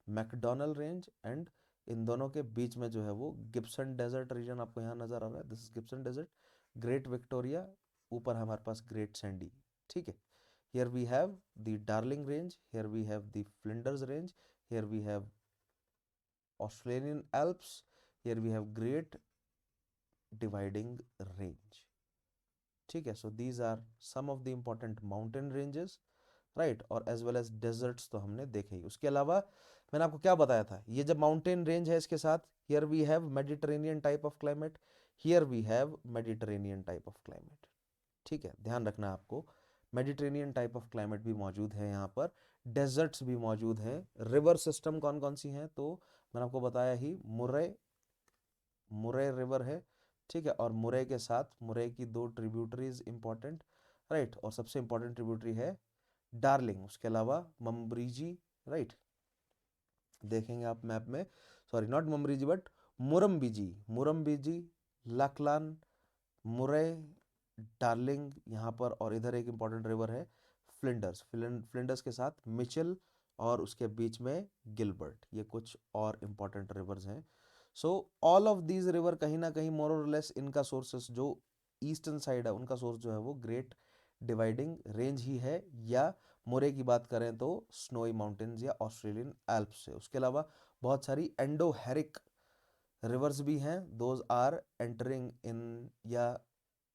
MacDonnell Range, and इन दोनों के बीच में जो है वो गिब्सन डेजर्ट रीजन आपको यहाँ नजर आ रहा है, this is Gibson Desert, Great Victoria, ऊपर हमारे पास ग्रेट सैंडी, ठीक है। Here we have the Darling Range, here we have the Flinders Range, here we have Australian Alps, here we have Great Dividing Range, ठीक है। So these are some of the important mountain ranges, right, और as well as deserts तो हमने देखे ही। उसके अलावा मैंने आपको क्या बताया था, ये जब माउंटेन रेंज है इसके साथ, here we have Mediterranean type of climate, here we have Mediterranean type of climate, ठीक है, ध्यान रखना आपको, मेडिटेरेनियन टाइप ऑफ क्लाइमेट भी मौजूद है यहाँ पर, डेजर्ट्स भी मौजूद हैं। रिवर सिस्टम कौन कौन सी हैं, तो मैंने आपको बताया ही, मुरे रिवर है, ठीक है, और मुरे के साथ मुरे की दो ट्रिब्यूटरीज इंपॉर्टेंट, राइट, और सबसे इंपॉर्टेंट ट्रिब्यूटरी है डार्लिंग, उसके अलावा मम्ब्रीजी, राइट, देखेंगे आप मैप में, सॉरी नॉट मम्ब्रीजी बट मुरम्बीजी, लकलान, मुरे, डार्लिंग यहाँ पर, और इधर एक इंपॉर्टेंट रिवर है फ्लिंडर्स के साथ मिचेल, और उसके बीच में गिलबर्ट, ये कुछ और इंपॉर्टेंट रिवर्स हैं। So all of these river कहीं ना कहीं मोर और लेस इनका सोर्सेस जो ईस्टर्न साइड है उनका सोर्स जो है वो ग्रेट डिवाइडिंग रेंज ही है, या मोरे की बात करें तो स्नोई माउंटेन्स या ऑस्ट्रेलियन एल्प्स से। उसके अलावा बहुत सारी एंडोहेरिक रिवर्स भी हैं, दोज आर एंटरिंग इन या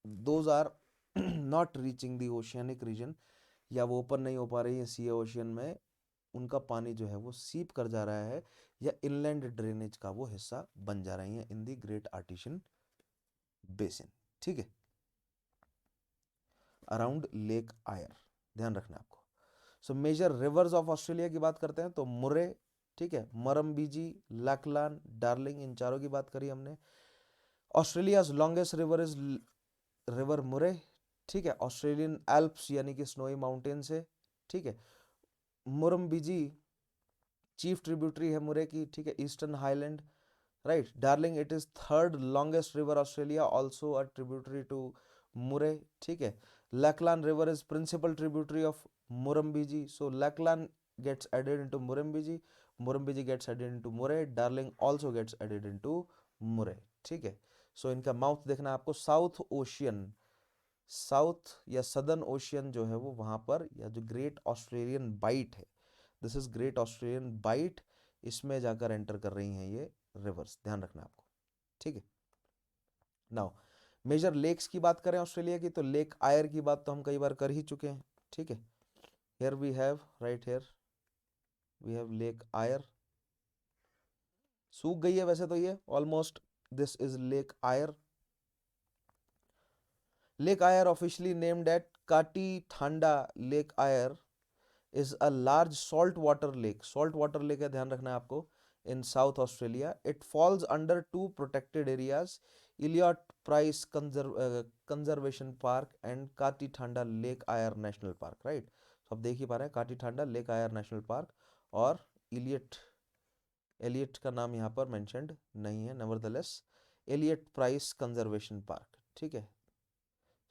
those are not reaching the oceanic region, या वो ओपन नहीं हो पा रही है सी ओशियन में, उनका पानी जो है वो सीप कर जा रहा है या इनलैंड ड्रेनेज का वो हिस्सा बन जा रही है in the Great Artesian Basin. ठीक है, अराउंड लेक आयर, ध्यान रखना आपको। So major rivers of Australia की बात करते हैं तो मुरे, ठीक है, मरमबीजी, लैकलान, डार्लिंग, इन चारों की बात करी हमने। Australia longest river is river मुरे, ठीक है, ऑस्ट्रेलियन एल्प्स यानी कि स्नोई माउंटेन से, ठीक है। मुरमबीजी चीफ ट्रिब्यूटरी है मुरे की, ठीक है, Eastern Highland, right. Darling it is third longest river Australia, also a tributary to Murray, ठीक है। Lachlan river is principal tributary of Murrumbidgee, so Lachlan gets added into Murrumbidgee, Murrumbidgee gets added into Murray, Darling also gets added into Murray, ठीक है। सो इनका mouth देखना आपको, South Ocean, south या Southern Ocean जो है वो वहां पर, या जो ग्रेट ऑस्ट्रेलियन बाइट है, this is Great Australian Bight, इसमें जाकर एंटर कर रही हैं ये रिवर्स, ध्यान रखना आपको, ठीक है। नाउ मेजर लेक्स की बात करें ऑस्ट्रेलिया की तो लेक आयर की बात तो हम कई बार कर ही चुके हैं, ठीक है। Here we have, right here we have Lake Eyre, सूख गई है वैसे तो ये almost, this is Lake Eyre. Lake Eyre officially named at Kati Thanda Lake Eyre is a large saltwater lake. Saltwater lake है, ध्यान रखना है आपको, in South Australia. It falls under two protected areas, Elliot Price Conservation Park and Kati Thanda Lake Eyre National Park, right? So आप देख ही पा रहे हैं Kati Thanda Lake Eyre National Park और इलियट, एलियट का नाम यहाँ पर मेंशन्ड नहीं है, nevertheless Elliot Price Conservation Park, ठीक है।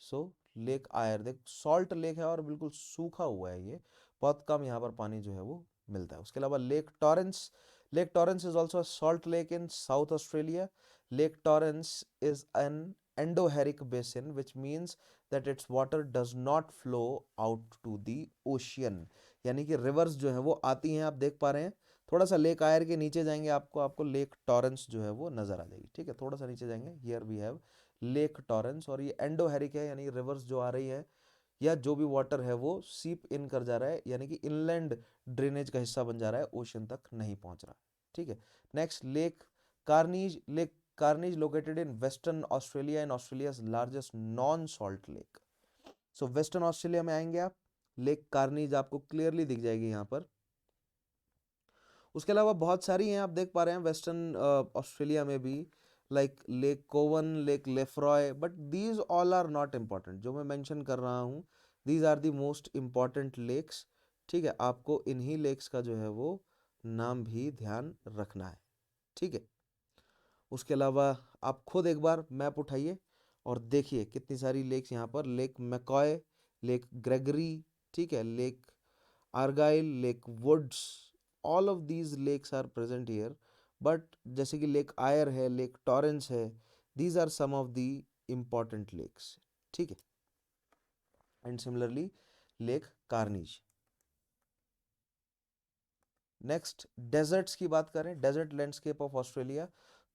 सो लेक आयर, देख सॉल्ट लेक है और बिल्कुल सूखा हुआ है ये, बहुत कम यहाँ पर पानी जो है वो मिलता है। उसके अलावा Lake Torrens, Lake Torrens is also salt lake in South Australia. Lake Torrens is an endorheic basin which means that its water does not flow out to the ocean, यानी कि रिवर्स जो है वो आती हैं, आप देख पा रहे हैं। थोड़ा सा लेक आयर के नीचे जाएंगे आपको लेक टॉरेंस जो है वो नजर आ जाएगी, ठीक है। थोड़ा सा नीचे जाएंगे, here we have Lake Torrens, और ये एंडोहेरिक है, यानी रिवर्स जो आ रही है या जो भी वाटर है वो सीप इन कर जा रहा है, यानी कि इनलैंड ड्रेनेज का हिस्सा बन जा रहा है, ओशन तक नहीं पहुंच रहा, ठीक है। Next Lake Carnegie, Lake Carnegie located in Western Australia and Australia largest non salt lake. So Western Australia में आएंगे आप, लेक कार्नीज आपको क्लियरली दिख जाएगी यहाँ पर। उसके अलावा बहुत सारी हैं, आप देख पा रहे हैं वेस्टर्न ऑस्ट्रेलिया में भी, like Lake Cowan, Lake Lefroy, but these all are not important. जो मैं मेंशन कर रहा हूँ these are the most important lakes, ठीक है। आपको इन्हीं लेक्स का जो है वो नाम भी ध्यान रखना है, ठीक है। उसके अलावा आप खुद एक बार मैप उठाइए और देखिए कितनी सारी लेक्स यहाँ पर, लेक मैकॉय, लेक ग्रेगरी, ठीक है, Lake Argyle, Lake Woods, all of these lakes are present here. But जैसे कि लेक आयर है, लेक टॉरेंस है, these are some of the important lakes, ठीक है। And similarly Lake Carnegie. Next deserts की बात करें, डेजर्ट लैंडस्केप ऑफ ऑस्ट्रेलिया,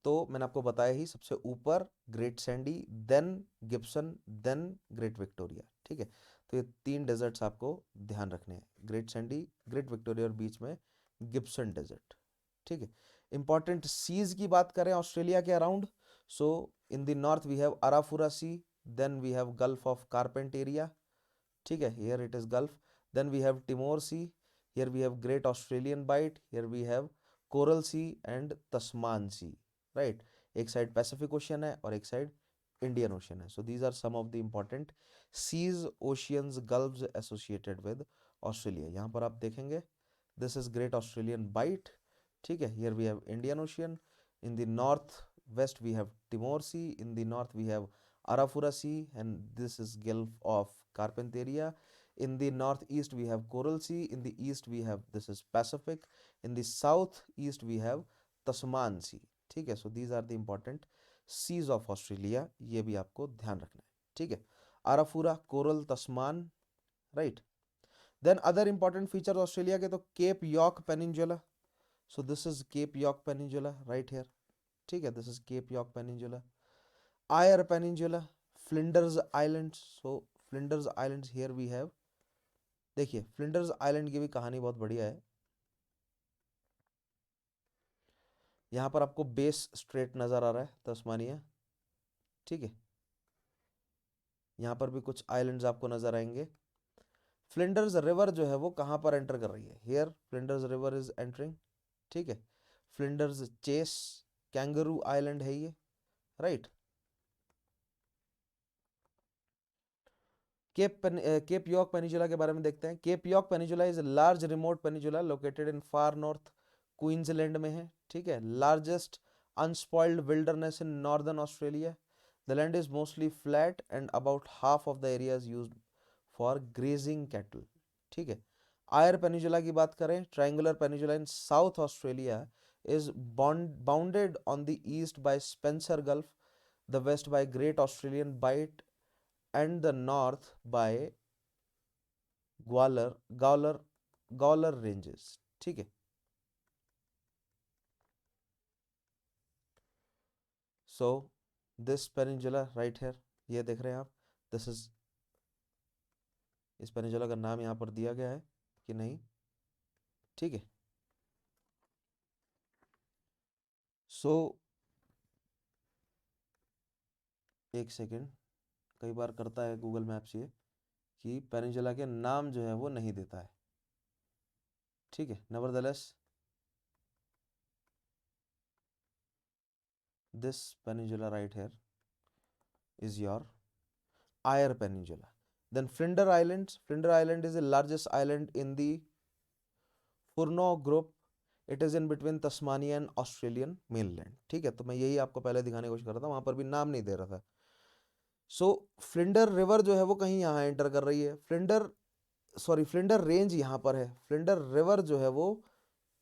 तो मैंने आपको बताया ही, सबसे ऊपर Great Sandy, then Gibson, then Great Victoria, ठीक है। तो ये तीन डेजर्ट्स आपको ध्यान रखने हैं, ग्रेट सैंडी, ग्रेट विक्टोरिया और बीच में गिब्सन डेजर्ट, ठीक है। इंपॉर्टेंट सीज की बात करें ऑस्ट्रेलिया के around, so in the north we have Arafura Sea, then we have gulf of Carpentaria, ठीक है, here it is gulf, then we have Timor Sea, here we have Great Australian Bight, here we have Coral Sea and Tasman Sea, right. एक side Pacific Ocean है और एक side Indian Ocean है। So these are some of the important seas, oceans, gulfs associated with Australia. यहाँ पर आप देखेंगे this is Great Australian Bight, ठीक है, here we have Indian Ocean, in the north west we have Timor Sea, in the north we have Arafura Sea, and this is Gulf of Carpentaria. In the northeast we have Coral Sea, in the east we have, this is Pacific, in the southeast we have Tasman Sea, ठीक है। So these are the important seas of Australia, ये भी आपको ध्यान रखना है, ठीक है। Arafura, Coral, Tasman, right. Then other important feature Australia के, तो Cape York Peninsula, so this is Cape York Peninsula right here, ठीक है। This is Cape York Peninsula. Eyre Peninsula, Flinders Islands, so Flinders Islands here we have, देखिए Flinders Island की भी कहानी बहुत बढ़िया है। यहाँ पर आपको बेस स्ट्रेट नजर आ रहा है तस्मानिया, ठीक है। यहाँ पर भी कुछ आइलैंड्स आपको नजर आएंगे। फ्लिंडर्स रिवर जो है वो कहाँ पर एंटर कर रही है, here Flinders river is entering, ठीक है। फ्लिंडर्स चेस, कैंगरू आइलैंड है ये, राइट। केप यॉर्क पेनिजुला के बारे में देखते हैं। Cape York Peninsula is large remote peninsula located in far north, Queensland में है, ठीक है। Largest unspoiled wilderness in northern Australia. The land is mostly flat and about half of the area is used for grazing cattle, ठीक है। Eyre Peninsula की बात करें, triangular peninsula in South Australia is bounded on the east by Spencer Gulf, the west by Great Australian Bight, and the north by Gawler ranges, ठीक है। So this peninsula right here, ये देख रहे हैं आप, this is, इस पेनिजुला का नाम यहाँ पर दिया गया है कि नहीं, ठीक है। सो एक सेकेंड, कई बार करता है गूगल मैप्स ये कि पेनिजुला के नाम जो है वो नहीं देता है, ठीक है। Nevertheless this peninsula right here is your Eyre Peninsula. Then Flinders Islands. Flinders Island is the largest island in the Furneaux group. It is in between Tasmania and Australian mainland, ठीक है। तो मैं यही आपको पहले दिखाने की कोशिश कर रहा था, वहां पर भी नाम नहीं दे रहा था। सो फ्लिंडर रिवर जो है वो कहीं यहाँ एंटर कर रही है, फ्लिंडर रेंज यहाँ पर है, फ्लिंडर रिवर जो है वो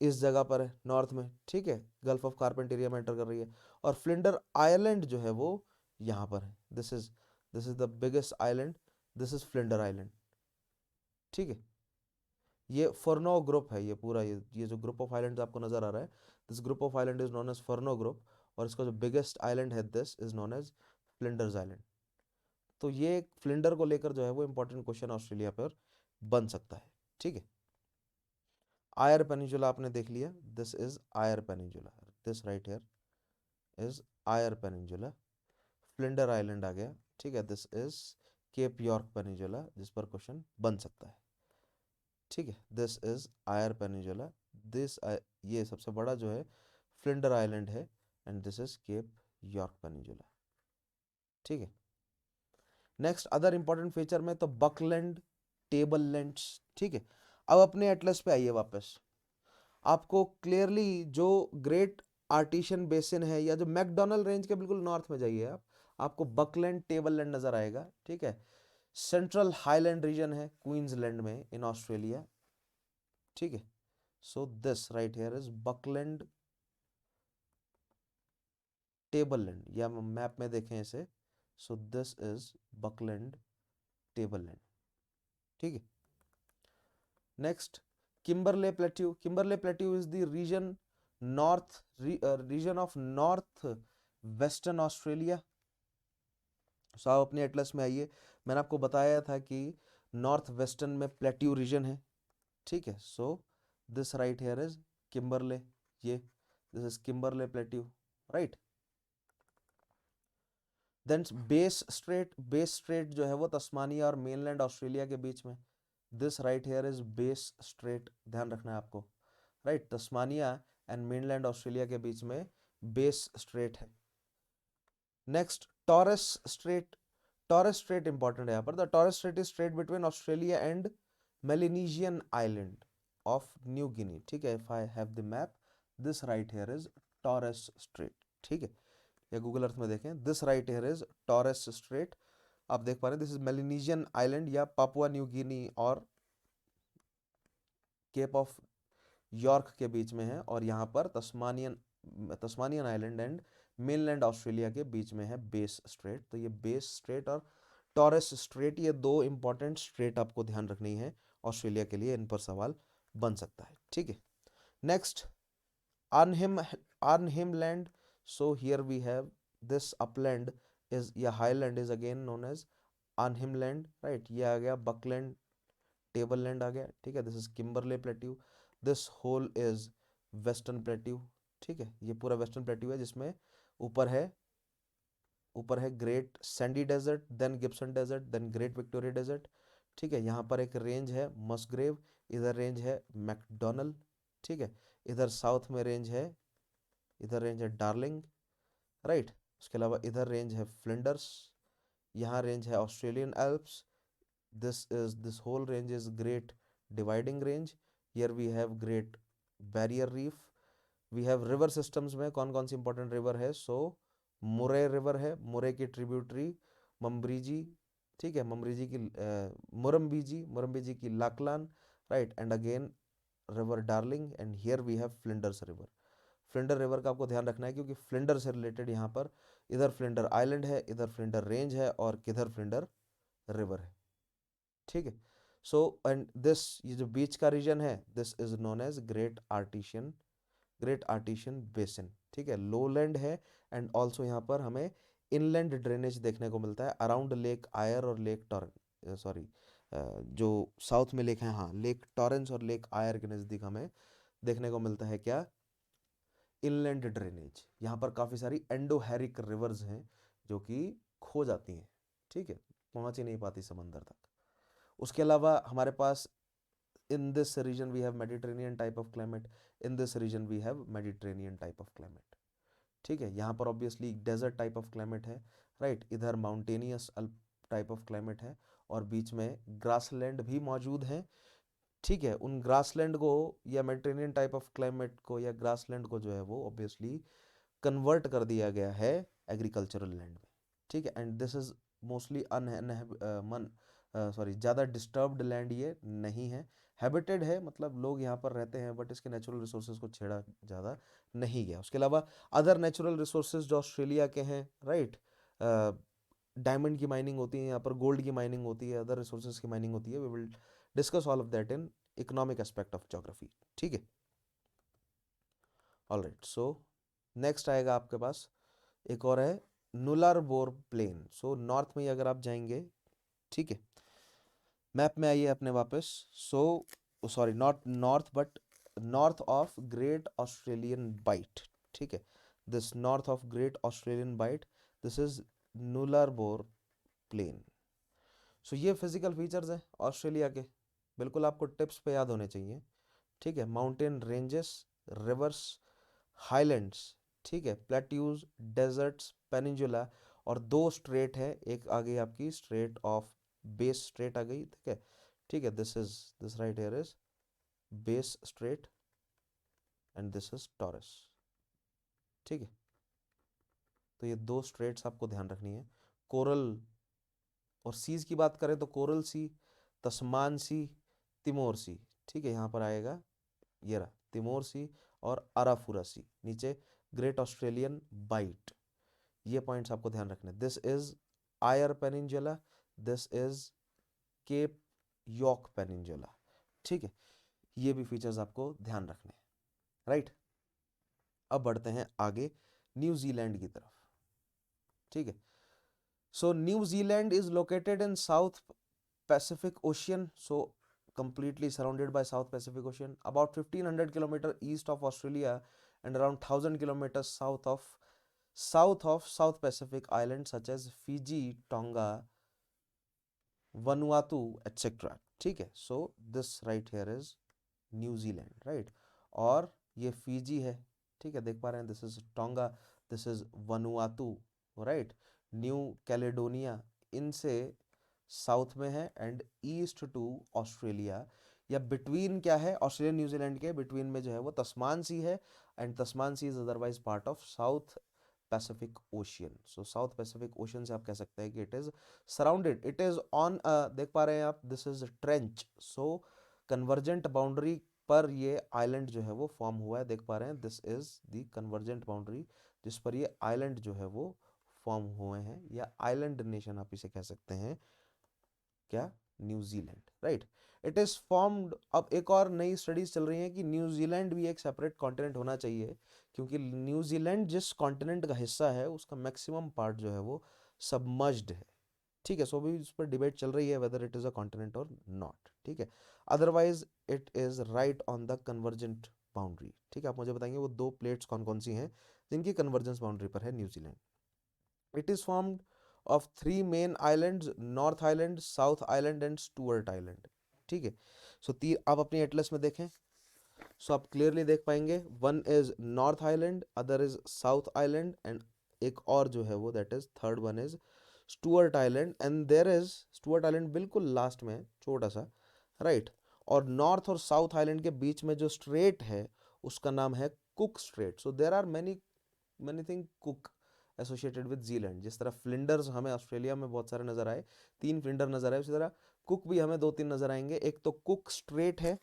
इस जगह पर है नॉर्थ में, ठीक है। गल्फ ऑफ कार्पेंटेरिया में एंटर कर रही है। और फ्लिंडर आइलैंड जो है वो यहाँ पर है, this is the biggest island, this is Flinder island, ठीक है। ये फर्नो ग्रुप है, ये पूरा ये जो ग्रुप ऑफ आइलैंड्स आपको नजर आ रहा है, this group of island is known as Furneaux Group, और इसका जो बिगेस्ट आइलैंड है this is known as Flinders Island. तो ये फ्लिंडर को लेकर जो है वो इंपॉर्टेंट क्वेश्चन ऑस्ट्रेलिया पर बन सकता है, ठीक है। आयर पेनिजुला आपने देख लिया, this is Eyre Peninsula, this right here is Eyre Peninsula. Flinder Island आ गया, ठीक है। This is Cape York Peninsula, जिस पर क्वेश्चन बन सकता है, ठीक है। दिस इज आयर पेनिजुला, ये सबसे बड़ा जो है फ्लिंडर आइलैंड है, and this is Cape York Peninsula, ठीक है। नेक्स्ट अदर इंपॉर्टेंट फीचर में तो बकलैंड, टेबल लैंड्स, ठीक है। अब अपने एटलस पे आइए वापस, आपको क्लियरली जो ग्रेट आर्टिशियन बेसिन है या जो मैकडोनल्ड रेंज के बिल्कुल नॉर्थ में जाइए आप, आपको बकलैंड, टेबल लैंड नजर आएगा, ठीक है। सेंट्रल हाईलैंड रीजन है क्वींसलैंड में इन ऑस्ट्रेलिया, ठीक है। So this right here is Buckland, table land, या मैप में देखें इसे, so this is Buckland, table land, ठीक है। Next Kimberley plateau, Kimberley plateau is the region of north western Australia. So आप अपने एटलस में आइए, मैंने आपको बताया था कि नॉर्थ वेस्टर्न में प्लेट्यू रीजन है, ठीक है। So this right here is Kimberley, ये this is Kimberley plateau, right. Then Bass Strait जो है वो तस्मानिया और मेनलैंड ऑस्ट्रेलिया के बीच में, this right here is Bass Strait, ध्यान रखना है आपको, right. Tasmania and mainland Australia के बीच में बेस स्ट्रेट है। नेक्स्ट टॉरेस स्ट्रेट इंपॉर्टेंट है यहाँ पर, the Torres Strait is strait between Australia and Melanesian island of New Guinea है। If I have the map, this right here is Torres Strait, ठीक है। या Google Earth में देखें, this right here is Torres straight, आप देख पा रहे हैं दिस इज मेलिनीशियन आइलैंड या पापुआ न्यू गिनी और केप ऑफ यॉर्क के बीच में है, और यहाँ पर Tasmanian Tasmanian island and mainland Australia के बीच में है बेस स्ट्रेट। तो ये बेस स्ट्रेट और टॉरेस स्ट्रेट, ये दो इंपॉर्टेंट स्ट्रेट आपको ध्यान रखनी है ऑस्ट्रेलिया के लिए, इन पर सवाल बन सकता है। ठीक है, next Arnhem Arnhem Land. So here we have this upland is या highland is again known as Arnhem Land, right? ये आ गया Buckland, Tableland आ गया, ठीक है। This is Kimberley Plateau. This whole is Western Plateau, ठीक है। ये पूरा Western Plateau है जिसमें ऊपर है Great Sandy Desert, then Gibson Desert, then Great Victoria Desert, ठीक है। यहाँ पर एक रेंज है मस्ग्रेव, इधर रेंज है मैकडोनल, ठीक है। इधर साउथ में रेंज है, इधर रेंज है डार्लिंग, राइट। उसके अलावा इधर रेंज है फ्लिंडर्स, यहाँ रेंज है Australian Alps, this whole range is Great Dividing Range. Here we have Great Barrier Reef. We have river systems में कौन कौन सी इंपॉर्टेंट रिवर है, सो मुरे रिवर है, मुरे की ट्रिब्यूटरी मम्ब्रीजी, ठीक है, मम्ब्रीजी की मुरम्बीजी की Lachlan, right, and again river Darling, and here we have Flinders river. Flinder river का आपको ध्यान रखना है क्योंकि फ्लिंडर से रिलेटेड यहाँ पर इधर फ्लिंडर आइलैंड है, इधर फ्लिंडर रेंज है और किधर फ्लिंडर रिवर है, ठीक है। सो एंड दिस, ये जो बीच का रीजन है, this is known as Great Artesian Basin, ठीक है। लोलैंड है एंड ऑल्सो यहाँ पर हमें इनलैंड ड्रेनेज देखने को मिलता है अराउंड लेक आयर और लेक टॉरेंस, सॉरी जो साउथ में लेक है, हाँ, लेक टॉरेंस और लेक आयर के नज़दीक हमें देखने को मिलता है क्या, इनलैंड ड्रेनेज। यहाँ पर काफ़ी सारी एंडोहेरिक रिवर्स हैं जो कि खो जाती हैं, ठीक है, पहुँच ही नहीं पाती समंदर तक। उसके अलावा हमारे पास in this region we have Mediterranean type of climate, in this region we have Mediterranean type of climate, ठीक है। यहाँ पर obviously desert type of climate है, राइट, इधर माउंटेनियस टाइप ऑफ क्लाइमेट है और बीच में ग्रासलैंड भी मौजूद है, ठीक है। उन ग्रासलैंड को या मेडिटेरेनियन टाइप ऑफ क्लाइमेट को या ग्रासलैंड को जो है वो ऑब्वियसली कन्वर्ट कर दिया गया है एग्रीकल्चरल लैंड में, ठीक है। एंड दिस इज मोस्टली ज़्यादा डिस्टर्ब्ड लैंड ये नहीं है, हैबिटेड है, मतलब लोग यहाँ पर रहते हैं, बट इसके नेचुरल रिसोर्सेज को छेड़ा ज़्यादा नहीं गया। उसके अलावा अदर नेचुरल रिसोर्सेज जो ऑस्ट्रेलिया के हैं, राइट, डायमंड की माइनिंग होती है यहाँ पर, गोल्ड की माइनिंग होती है, अदर रिसोर्सेज की माइनिंग होती है। We will discuss all of that in economic aspect of geography, ठीक है। ऑल राइट, सो नेक्स्ट आएगा आपके पास एक और है नुलारबोर प्लेन। सो नॉर्थ में अगर आप जाएंगे, ठीक है, मैप में आइए अपने वापस। So sorry, not north but north of Great Australian Bight, ठीक है। This north of Great Australian Bight, this is Nullarbor plain. So ये फिजिकल फीचर्स हैं ऑस्ट्रेलिया के, बिल्कुल आपको टिप्स पे याद होने चाहिए, ठीक है। माउंटेन रेंजेस, रिवर्स, हाईलैंड्स, ठीक है, प्लेट्यूज, डेजर्ट्स, पेनिनजुला, और दो स्ट्रेट है, एक आ गई आपकी स्ट्रेट ऑफ बेस स्ट्रेट आ गई, ठीक है, this right here is Bass straight and this is taurus, ठीक है। तो ये दो स्ट्रेट्स आपको ध्यान रखनी है। कोरल और सीज की बात करें तो कोरल सी, तस्मान सी, तिमोर सी, ठीक है, यहाँ पर आएगा ये रहा तिमोर सी और अराफुरा सी, नीचे ग्रेट ऑस्ट्रेलियन बाइट। ये पॉइंट्स आपको ध्यान रखने, this is Eyre peninsula, this is Cape York peninsula, ठीक है। ये भी फीचर्स आपको ध्यान रखने हैं, राइट। अब बढ़ते हैं आगे न्यूजीलैंड की तरफ, ठीक है। सो New Zealand is located in south Pacific Ocean, so completely surrounded by South Pacific Ocean, about 1500 kilometers east of Australia and around 1000 kilometers south of South Pacific islands such as Fiji, Tonga, Vanuatu, etc. ठीक है, so this right here is New Zealand, right, और ये Fiji है, ठीक है, देख पा रहे हैं, this is tonga, this is Vanuatu, right, new Caledonia इनसे साउथ में है एंड ईस्ट टू ऑस्ट्रेलिया, या बिटवीन क्या है ऑस्ट्रेलिया न्यूजीलैंड के बिटवीन में जो है वो तस्मान सी है, and Tasman Sea is otherwise part of South Pacific Ocean. So South Pacific Ocean से आप कह सकते हैं कि it is surrounded, it is on, देख पा रहे हैं आप, this is trench, so convergent boundary पर ये आइलैंड जो है वो फॉर्म हुआ है, देख पा रहे हैं, this is the convergent boundary जिस पर ये आइलैंड जो है वो फॉर्म हुए हैं, या आइलैंड नेशन आप इसे कह सकते हैं, क्या, New Zealand, right. It is formed, अब एक और नई स्टडीज चल रही हैं कि न्यूजीलैंड भी एक सेपरेट कॉन्टिनेंट होना चाहिए, क्योंकि न्यूजीलैंड जिस कॉन्टिनेंट का हिस्सा है उसका मैक्सिमम पार्ट जो है वो सबमर्ज्ड है, ठीक है। सो अभी इस पर डिबेट चल रही है whether it is a continent और नॉट, ठीक है। Otherwise it is right on the convergent boundary, ठीक है। आप मुझे बताएंगे वो दो प्लेट्स कौन कौन सी हैं जिनकी कन्वर्जेंस बाउंड्री पर है New Zealand. It is formed of three main islands, north island, south Island and Stuart island, ठीक है। सो तीन आप अपनी एटलस में देखें, सो आप क्लियरली देख पाएंगे, one is North Island, other is South Island, and एक और जो है वो that is third one is Stewart Island, and there is Stewart Island बिल्कुल लास्ट में है, छोटा सा, राइट। और नॉर्थ और साउथ आइलैंड के बीच में जो स्ट्रेट है उसका नाम है Cook Strait. So there are many many thing Cook associated with Zealand. जिस तरह फ्लिंडर्स हमें ऑस्ट्रेलिया में बहुत सारे नजर आए, 3 फ्लिंडर नजर आए, उसी तरह कुक भी हमें 2-3 नजर आएंगे। एक तो कुक स्ट्रेट है,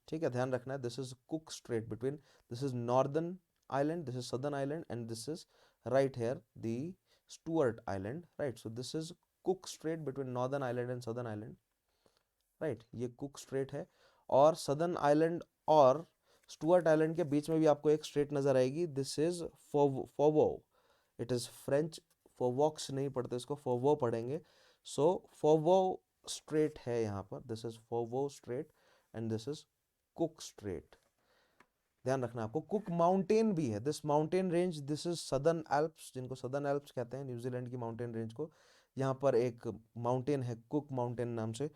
ठीक है, ध्यान रखना है, this is Cook Strait between, this is northern island, this is southern island, and this is right here the Stewart island, right. So this is Cook Strait between northern island and southern island, right, ये Cook Strait है। और southern island और Stewart island के बीच में भी आपको एक स्ट्रेट नजर आएगी, दिस इज फोवो, इट इज फ्रेंच, फोवॉक्स नहीं पढ़ते इसको, फोवो पढ़ेंगे। सो फोवो स्ट्रेट है यहाँ पर, दिस इज फोवो Strait and this is Cook Strait. ध्यान रखना आपको, कुक माउंटेन भी है, this mountain range, this is Southern Alps, जिनको सदर्न एल्प्स कहते हैं न्यूजीलैंड की माउंटेन रेंज को। यहाँ पर एक माउंटेन है कुक माउंटेन नाम से,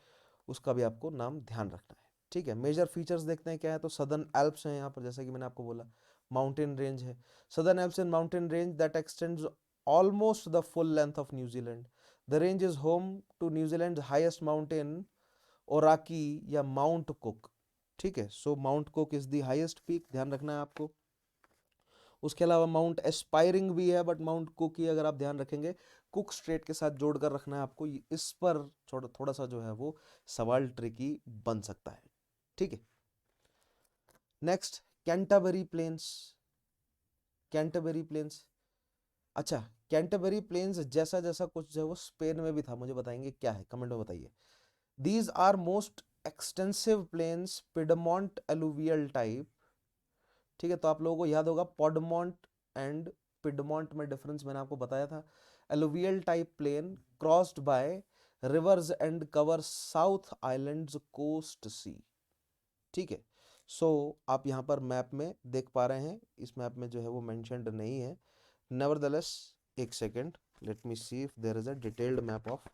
उसका भी आपको नाम ध्यान रखना है, ठीक है। मेजर फीचर्स देखते हैं क्या है, तो सदर्न एल्प्स हैं यहाँ पर, जैसा कि मैंने आपको बोला, माउंटेन रेंज है, southern Alps and mountain range that x tends almost the full length of New Zealand. The range is home to New Zealand's highest mountain, Aoraki या माउंट कुक, ठीक है। So Mount Cook is the highest peak, ध्यान रखना है आपको। उसके अलावा mount aspiring भी है, बट माउंट कुक ही अगर आप ध्यान रखेंगे कुक स्ट्रेट के साथ जोड़कर रखना है आपको, इस पर थोड़ा थोड़ा सा जो है वो सवाल ट्रिकी बन सकता है, ठीक है। Next, Canterbury Plains, Canterbury Plains, अच्छा, कैंटरबरी प्लेन्स जैसा जैसा कुछ जो है वो स्पेन में भी था, मुझे बताएंगे क्या है, कमेंट में बताइए। These are most extensive plains, piedmont alluvial type, ठीक है। तो आप लोगों को याद होगा पॉडमोंट एंड पिडमोंट में डिफरेंस मैंने आपको बताया था। Alluvial type plain crossed by rivers and cover South Island's coast sea, ठीक है। सो आप यहाँ पर मैप में देख पा रहे हैं, इस मैप में जो है वो मेंशन्ड नहीं है, नेवरदलेस, एक second, let me see if there is a detailed map of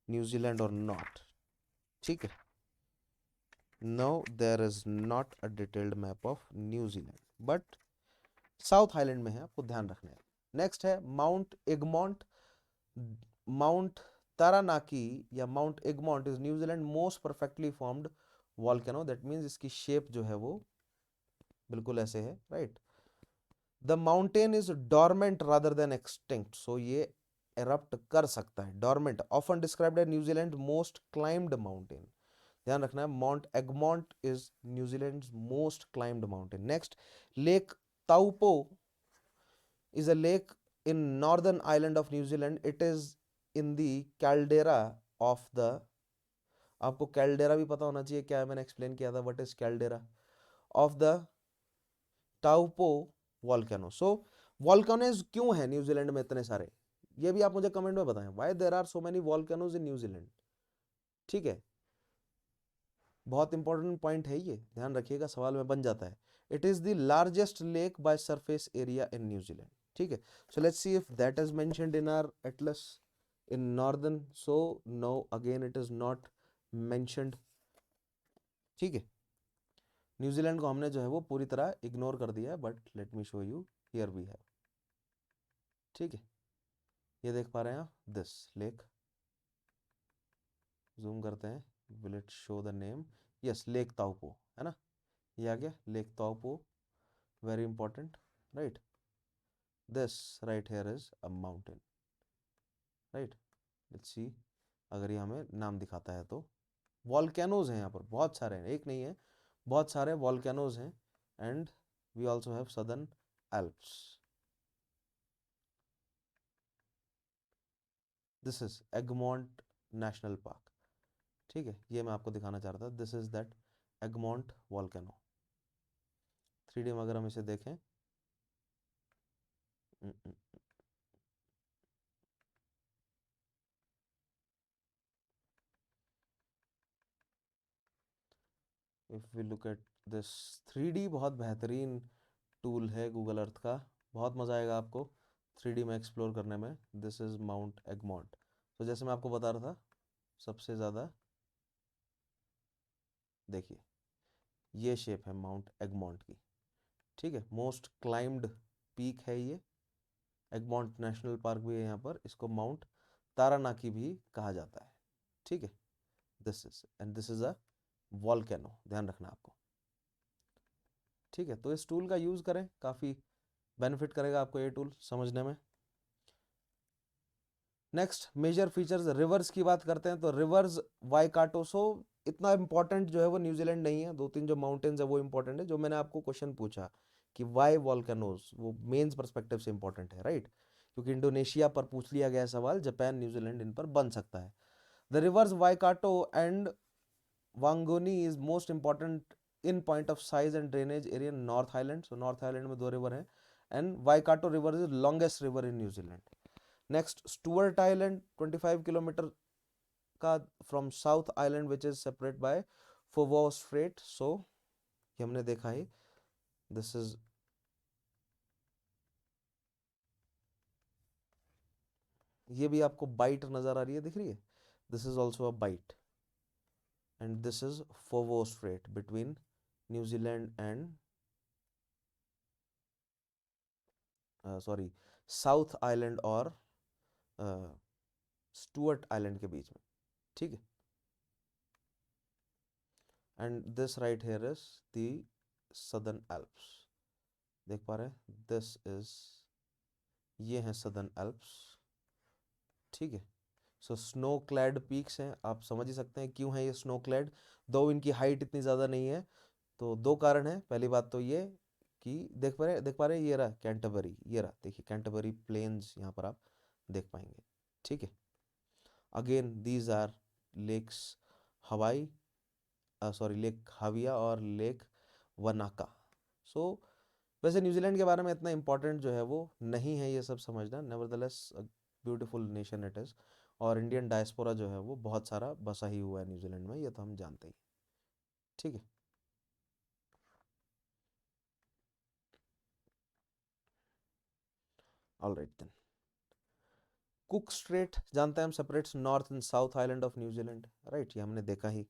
New Zealand और नॉट, ठीक है। No, there is not a detailed map of New Zealand, but south island में है, आपको ध्यान रखना है। नेक्स्ट है माउंट एगमोंट, माउंट तारानाकी या Mount Egmont is New Zealand most perfectly formed volcano, that means इसकी शेप जो है वो बिल्कुल ऐसे है, right. The mountain is dormant rather than extinct, so ये एरप्ट कर सकता है, dormant, often described as New Zealand most climbed mountain, ध्यान रखना है, Mount Egmont is New Zealand most climbed mountain. Next, lake Taupo is a lake in northern island of New Zealand. It is in the caldera of the, आपको caldera भी पता होना चाहिए क्या है, मैंने एक्सप्लेन किया था what is caldera of the Taupo volcano. So volcanoes क्यों है न्यूजीलैंड में इतने सारे, ये भी आप मुझे कमेंट में बताएं, why there are so many volcanoes in New Zealand, ठीक है। बहुत इंपॉर्टेंट पॉइंट है ये, ध्यान रखिएगा, सवाल में बन जाता है। It is the largest lake by surface area in New Zealand, ठीक है। So let's see if that is mentioned in our atlas in northern, so no, again it is not mentioned, ठीक है। न्यूजीलैंड को हमने जो है वो पूरी तरह इग्नोर कर दिया है, but let me show you, here we have, ठीक है। ये देख पा रहे हैं आप, दिस लेक, जूम करते हैं, will it show the name, yes, lake Taupo, है ना, ये आ गया lake Taupo, very important, right. this right here is a mountain, right, let's see, अगर ये हमें नाम दिखाता है तो वॉल्केनोज हैं यहाँ पर बहुत सारे हैं, एक नहीं है, बहुत सारे वॉल्केनोज हैं, and we also have Southern Alps. This is Egmont National Park. ठीक है, ये मैं आपको दिखाना चाह रहा था, this is that Egmont volcano. 3D में अगर हम इसे देखें, if we look at this 3D, बहुत बेहतरीन टूल है गूगल अर्थ का, बहुत मज़ा आएगा आपको 3D में एक्सप्लोर करने में। This is mount Egmont. तो जैसे मैं आपको बता रहा था, सबसे ज़्यादा देखिए ये शेप है माउंट एगमोंट की। ठीक है, मोस्ट क्लाइम्ड पीक है ये। एगमोंट नेशनल पार्क भी है यहाँ पर, इसको माउंट तारानाकी भी कहा जाता है। ठीक है, दिस इज अ वॉल्केनो, ध्यान रखना आपको। ठीक है, तो इस टूल का यूज़ करें, काफ़ी बेनिफिट करेगा आपको ये टूल समझने में। नेक्स्ट मेजर फीचर्स, रिवर्स की बात करते हैं तो रिवर्स वाइकाटो। सो इतना इंपॉर्टेंट जो है वो न्यूजीलैंड नहीं है, 2-3 जो माउंटेन्स है वो इंपॉर्टेंट है। जो मैंने आपको क्वेश्चन पूछा कि वाई वॉल्केनोज, वो मेंस पर्सपेक्टिव से इंपॉर्टेंट है, राइट? क्योंकि इंडोनेशिया पर पूछ लिया गया सवाल, जापान न्यूजीलैंड इन पर बन सकता है। The rivers Waikato and Whanganui is most important in point of size and drainage area north island. So north island में 2 रिवर हैं, and Waikato river is longest river in New Zealand. Next Stewart island 25 kilometre का from South Island which is separate by फोवो Strait. So ये हमने देखा ही, this is, ये भी आपको बाइट नजर आ रही है, दिख रही है, this is also a bight, and this is फोवो Strait between New Zealand and sorry South Island और स्टुअर्ट आइलैंड के बीच में। ठीक है, and this right here is the Southern Alps, देख पा रहे हैं, दिस इज, ये हैं सदर्न एल्प्स। ठीक है, सो स्नो क्लैड पीक्स हैं, आप समझ ही सकते हैं क्यों है ये स्नो क्लैड, दो इनकी हाइट इतनी ज़्यादा नहीं है। तो 2 कारण हैं, पहली बात तो ये कि देख पा रहे, ये रहा कैंटरबरी, ये रहा देखिए कैंटरबरी प्लेन्स, यहाँ पर आप देख पाएंगे। ठीक है, अगेन दीज आर लेक्स हवाई, सॉरी लेक हाविया और लेक वनाका। सो वैसे न्यूजीलैंड के बारे में इतना इंपॉर्टेंट जो है वो नहीं है ये सब समझना, nevertheless beautiful nation it is. और इंडियन डायस्पोरा जो है वो बहुत सारा बसा ही हुआ है न्यूजीलैंड में, ये तो हम जानते ही। ठीक है, ऑलराइट देन। कुक स्ट्रेट जानते हैं हम, separates north and south island of New Zealand, right, ये हमने देखा ही।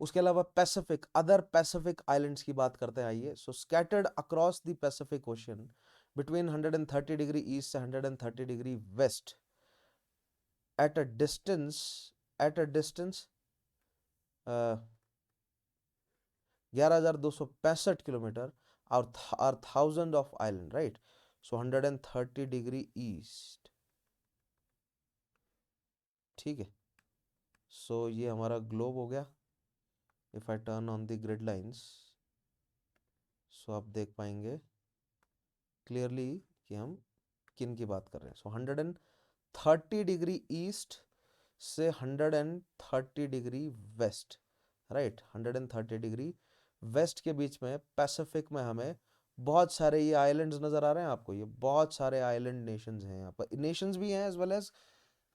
उसके अलावा पैसिफिक, अदर पैसिफिक आइलैंड्स की बात करते हैं, आइए। So scattered across the Pacific Ocean between 130 degree east से 130 degree west at a distance at a distance 11,265 kilometre और thousand of island, right? So 130 degree east. ठीक है, सो ये हमारा ग्लोब हो गया। If I turn on the grid lines, so आप देख पाएंगे क्लियरली कि हम किन की बात कर रहे हैं। सो 130 डिग्री ईस्ट से 130 degree waste, right, 130 degree waste के बीच में पैसिफिक में हमें बहुत सारे ये आइलैंड्स नज़र आ रहे हैं आपको, ये बहुत सारे आइलैंड नेशंस हैं यहाँ पर, नेशंस भी हैं एज वेल एज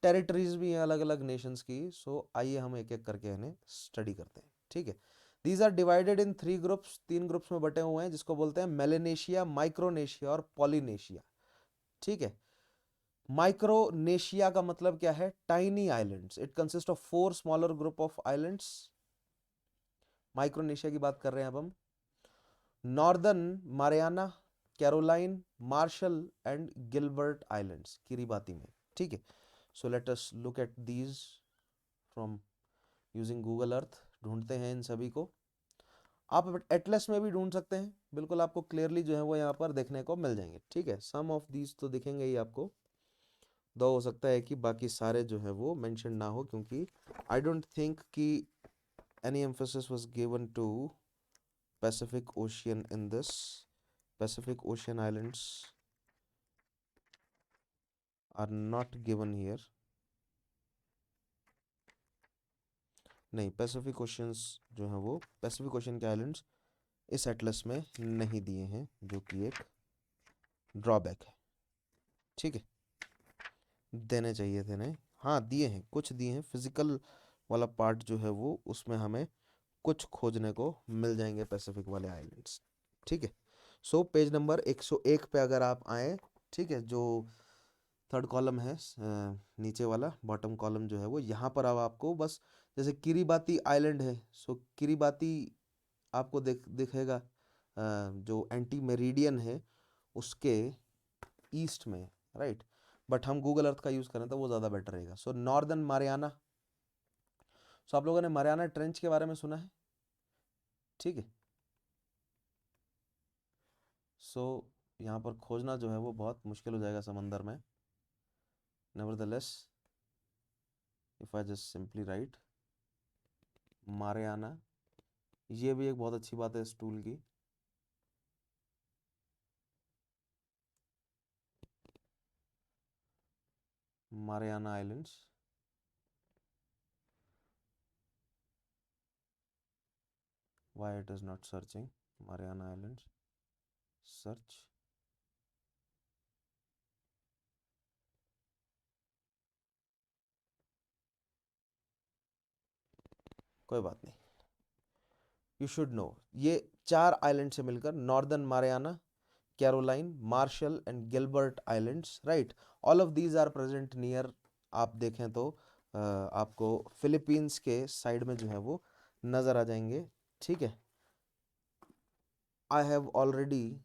टेरिटरीज भी हैं अलग अलग नेशंस की। सो आइए हम एक एक करके इन्हें स्टडी करते हैं। ठीक है, these are divided in 3 groups, 3 groups में बटे हुए हैं, जिसको बोलते हैं मेलेनेशिया, माइक्रोनेशिया और पॉलिनेशिया। ठीक है, माइक्रोनेशिया का मतलब क्या है? Tiny islands, it consist of 4 smaller group of islands. Micronesia की बात कर रहे हैं अब हम। Northern Mariana, Caroline, Marshall and Gilbert islands, Kiribati में। ठीक है, so let us look at these from using Google Earth, ढूंढते हैं इन सभी को। आप एटलस में भी ढूंढ सकते हैं, बिल्कुल आपको क्लियरली जो है वो यहाँ पर देखने को मिल जाएंगे। ठीक है, सम ऑफ दीज तो दिखेंगे ही आपको, दो हो सकता है कि बाकी सारे जो है वो मेंशन ना हो, क्योंकि आई डोंट थिंक कि any emphasis was given to Pacific Ocean in this. Pacific Ocean islands are not given here. नहीं, पैसिफिक ओशियंस जो है वो पैसिफिक ओशन के आइलैंड्स इस एटलस में नहीं दिए हैं, जो कि एक ड्रॉबैक है। ठीक है, देने चाहिए थे नहीं, हाँ दिए हैं, कुछ दिए हैं। फिजिकल वाला पार्ट जो है वो उसमें हमें कुछ खोजने को मिल जाएंगे पैसिफिक वाले आइलैंड्स। ठीक है, सो पेज नंबर 101 पे अगर आप आए, ठीक है, जो थर्ड कॉलम है नीचे वाला बॉटम कॉलम जो है वो, यहाँ पर अब आपको बस जैसे किरीबाती आइलैंड है, सो किरीबाती आपको दिखेगा जो एंटी मेरिडियन है उसके ईस्ट में, राइट। बट हम गूगल अर्थ का यूज़ करें तो वो ज़्यादा बेटर रहेगा। सो नॉर्दर्न मारियाना, सो आप लोगों ने मारियाना ट्रेंच के बारे में सुना है, ठीक है। सो यहाँ पर खोजना जो है वो बहुत मुश्किल हो जाएगा समंदर में। Nevertheless if I just simply write Mariana, ये भी एक बहुत अच्छी बात है इस टूल की। Mariana islands, why it is not searching Mariana Islands, search, कोई बात नहीं, यू शुड नो। ये 4 आइलैंड से मिलकर northern Mariana, Caroline, Marshall and Gilbert islands, right, all of these are present near. आप देखें तो आपको फिलीपींस के साइड में जो है वो नज़र आ जाएंगे। ठीक है, आई हैव ऑलरेडी,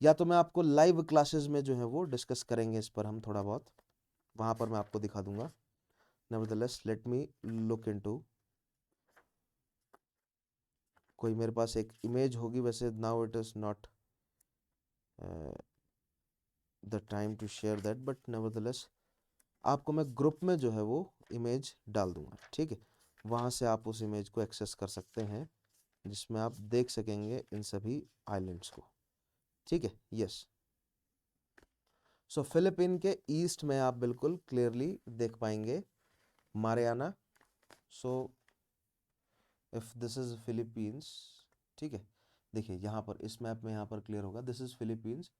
या तो मैं आपको लाइव क्लासेस में जो है वो डिस्कस करेंगे इस पर हम थोड़ा बहुत, वहाँ पर मैं आपको दिखा दूंगा। Nevertheless let me look into, कोई मेरे पास एक इमेज होगी, वैसे now it is not the time to share that, but nevertheless आपको मैं ग्रुप में जो है वो इमेज डाल दूंगा। ठीक है, वहाँ से आप उस इमेज को एक्सेस कर सकते हैं, जिसमें आप देख सकेंगे इन सभी आइलैंड्स को। ठीक है, यस। सो फिलिपिन के ईस्ट में आप बिल्कुल क्लियरली देख पाएंगे Mariana. So if this is Philippines, ठीक है, देखिए यहाँ पर इस मैप में यहाँ पर क्लियर होगा, this is Philippines.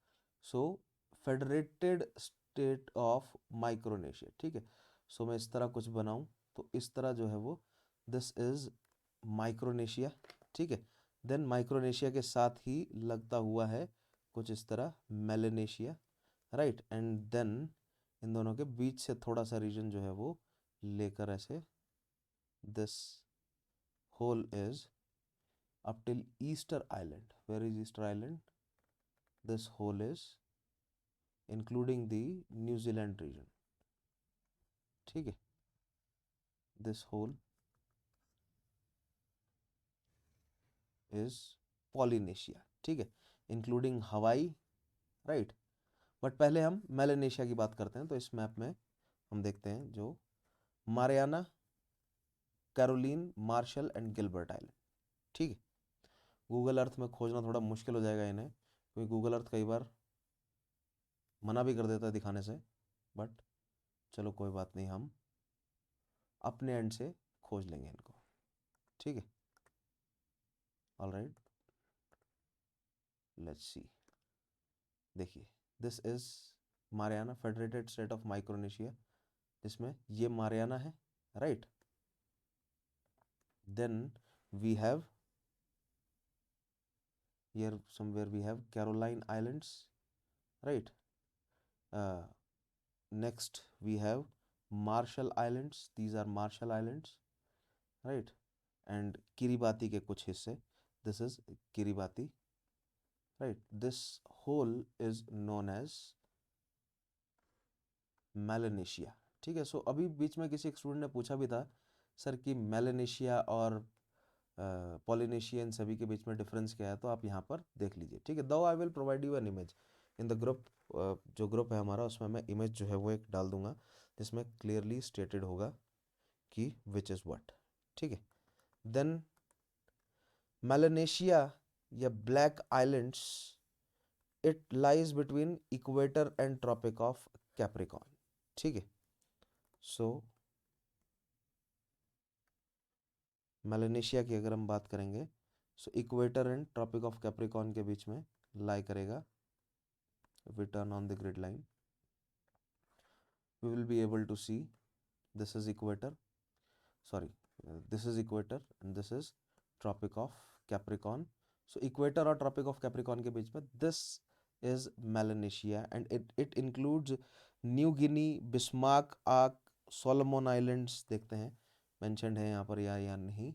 So federated state of Micronesia, ठीक है। सो मैं इस तरह कुछ बनाऊं तो इस तरह जो है वो दिस इज माइक्रोनेशिया, ठीक है। देन माइक्रोनेशिया के साथ ही लगता हुआ है कुछ इस तरह Melanesia, right, and then in दोनों के बीच से थोड़ा सा रीजन जो है वो लेकर ऐसे this whole is up till Easter Island. Where is Easter Island? This whole is including the New Zealand region. ठीक है, this whole is Polynesia, ठीक है, including Hawaii, right. बट पहले हम मेलेनेशिया की बात करते हैं। तो इस मैप में हम देखते हैं जो Mariana, Caroline, Marshall and Gilbert island, ठीक है। गूगल अर्थ में खोजना थोड़ा मुश्किल हो जाएगा इन्हें, क्योंकि गूगल अर्थ कई बार मना भी कर देता है दिखाने से, बट चलो कोई बात नहीं, हम अपने एंड से खोज लेंगे इनको। ठीक है, ऑल राइट, लेट्स सी। देखिए this is Mariana, federated state of Micronesia, जिसमें ये मारियाना है, right. Then we have here somewhere we have Caroline Islands, right. Next we have Marshall Islands, these are Marshall Islands, right. And Kiribati के कुछ हिस्से, this is Kiribati, right. This whole is known as Melanesia, ठीक है। सो अभी बीच में किसी एक student ने पूछा भी था सर कि मेलेनेशिया और पॉलिनेशिया इन सभी के बीच में डिफरेंस क्या है, तो आप यहाँ पर देख लीजिए, ठीक है। दो I will provide you an image in the group, जो ग्रुप है हमारा उसमें मैं इमेज जो है वो एक डाल दूंगा, जिसमें क्लियरली स्टेटेड होगा कि विच इज़ व्हाट, ठीक है। देन मेलानेशिया या black islands, it lies between equator and Tropic of Capricorn. ठीक है, सो मेलानेशिया की अगर हम बात करेंगे, so equator and Tropic of Capricorn के बीच में लाई करेगा। If we turn on the grid line, we will be able to see this is equator, sorry, this is equator and this is tropic of Capricorn. So equator और tropic of Capricorn के बीच में this is Melanesia and it includes New Guinea, Bismarck, Ark, Solomon Islands, देखते हैं mentioned है यहाँ पर या नहीं।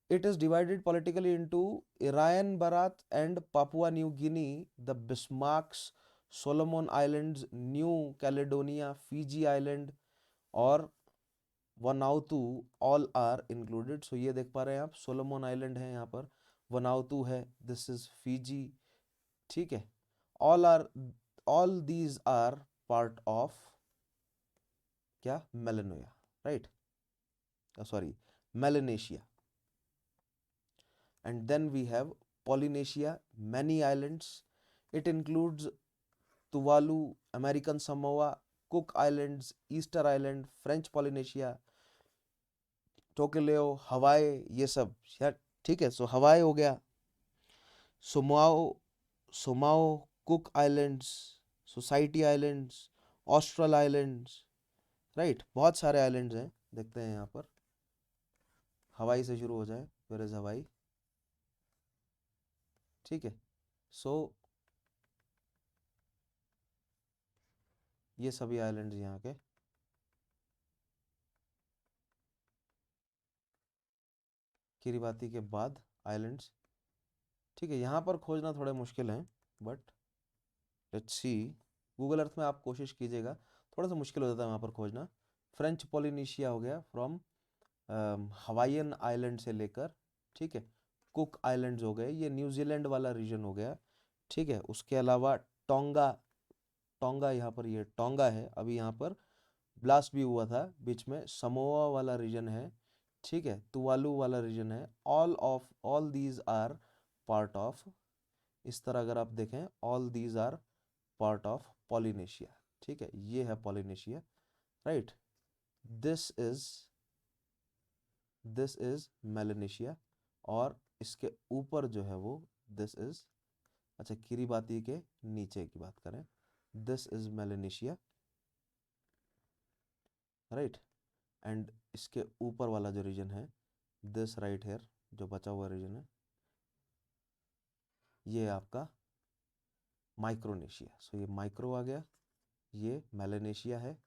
It is divided politically into Irian Barat and Papua New Guinea, the Bismarcks, Solomon Islands, New Caledonia, Fiji Island और वनाउतू, all are included. So ये देख पा रहे हैं आप, सोलोमन आइलैंड है यहाँ पर, वनाउतू है, दिस इज फीजी। ठीक है, all these are part of क्या, मेलानोया, right, sorry, Melanesia. And then we have Polynesia, many islands. It includes Tuvalu, American Samoa, Cook Islands, Easter Island, French Polynesia, टोकेलेओ, हवाई, ये सब यार। ठीक है, सो हवाई हो गया, Samoa, Samoa, Cook Islands, Society Islands, Austral Islands, right, बहुत सारे आइलैंड्स हैं, देखते हैं यहाँ पर। हवाई से शुरू हो जाए, वेयर इज हवाई। ठीक है, सो ये सभी आइलैंड्स यहाँ के। किरिबाती के बाद आइलैंड्स। ठीक है, यहाँ पर खोजना थोड़े मुश्किल हैं, but let's see, Google Earth में आप कोशिश कीजिएगा, थोड़ा सा मुश्किल हो जाता है वहाँ पर खोजना। फ्रेंच पोलिनेशिया हो गया, फ्रॉम हवाईयन आइलैंड से लेकर, ठीक है, कुक आइलैंड्स हो गए, ये न्यूजीलैंड वाला रीजन हो गया। ठीक है, उसके अलावा टोंगा, टोंगा यहाँ पर, ये टोंगा है, अभी यहाँ पर ब्लास्ट भी हुआ था बीच में, समोआ वाला रीजन है। ठीक है, तुवालू वाला रीजन है। All these are part of, इस तरह अगर आप देखें, all these are part of Polynesia. ठीक है, ये है Polynesia, right. This is Melanesia, और इसके ऊपर जो है वो दिस इज, अच्छा, किरिबाती के नीचे की बात करें, this is Melanesia, right. And इसके ऊपर वाला जो रीजन है, दिस राइट हेयर, जो बचा हुआ रीजन है, ये आपका माइक्रोनेशिया। सो ये माइक्रो आ गया, ये मेलानेशिया है,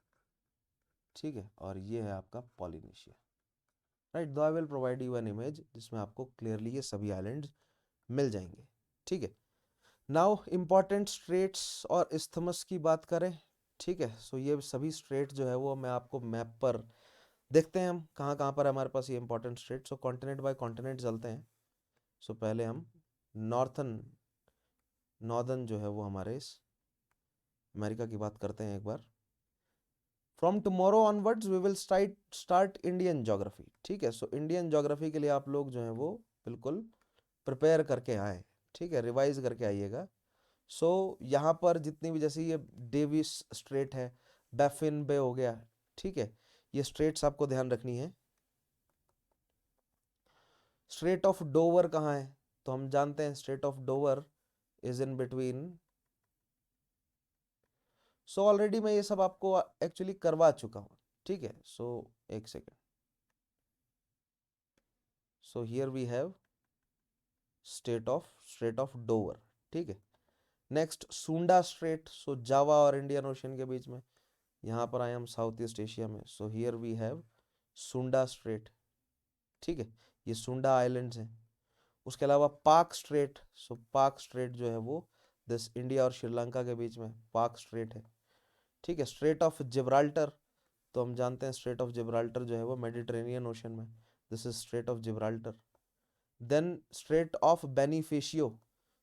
ठीक है, और ये है आपका पॉलिनेशिया, राइट। दो I will provide you an image जिसमें आपको क्लियरली ये सभी आइलैंड्स मिल जाएंगे। ठीक है, नाउ इम्पॉर्टेंट स्ट्रेट्स और इस्थमस की बात करें। ठीक है, सो ये सभी स्ट्रेट जो है वो मैं आपको मैप पर देखते हैं, हम कहाँ कहाँ पर हमारे पास ये इंपॉर्टेंट स्टेट। सो कॉन्टिनेंट बाय कॉन्टिनेंट चलते हैं। सो पहले हम नॉर्दर्न जो है वो हमारे इस अमेरिका की बात करते हैं एक बार। From tomorrow onwards we will start Indian geography. ठीक है, सो इंडियन ज्योग्राफी के लिए आप लोग जो है वो बिल्कुल प्रिपेयर करके आए, ठीक है, रिवाइज करके आइएगा। सो यहाँ पर जितनी भी, जैसे ये डेविस स्ट्रेट है, बैफिन बे हो गया, ठीक है, ये स्ट्रेट्स आपको ध्यान रखनी है। स्ट्रेट ऑफ डोवर कहाँ है, तो हम जानते हैं straight of Dover is in between. So already मैं ये सब आपको एक्चुअली करवा चुका हूँ, ठीक है। सो एक second, so here we have Strait of Dover, ठीक है। नेक्स्ट सुंडा स्ट्रेट, सो जावा और इंडियन ओशन के बीच में, यहाँ पर आए हम साउथ ईस्ट एशिया में। सो हियर वी हैव सुंडा स्ट्रेट, ठीक है, ये सुंडा आइलैंड्स हैं। उसके अलावा पाक स्ट्रेट, सो पाक स्ट्रेट जो है वो दिस इंडिया और श्रीलंका के बीच में पाक स्ट्रेट है, ठीक है। स्ट्रेट ऑफ जिब्राल्टर, तो हम जानते हैं स्ट्रेट ऑफ जिब्राल्टर जो है वो मेडिटेरेनियन ओशन में, this is Strait of Gibraltar. Then Strait of Bonifacio,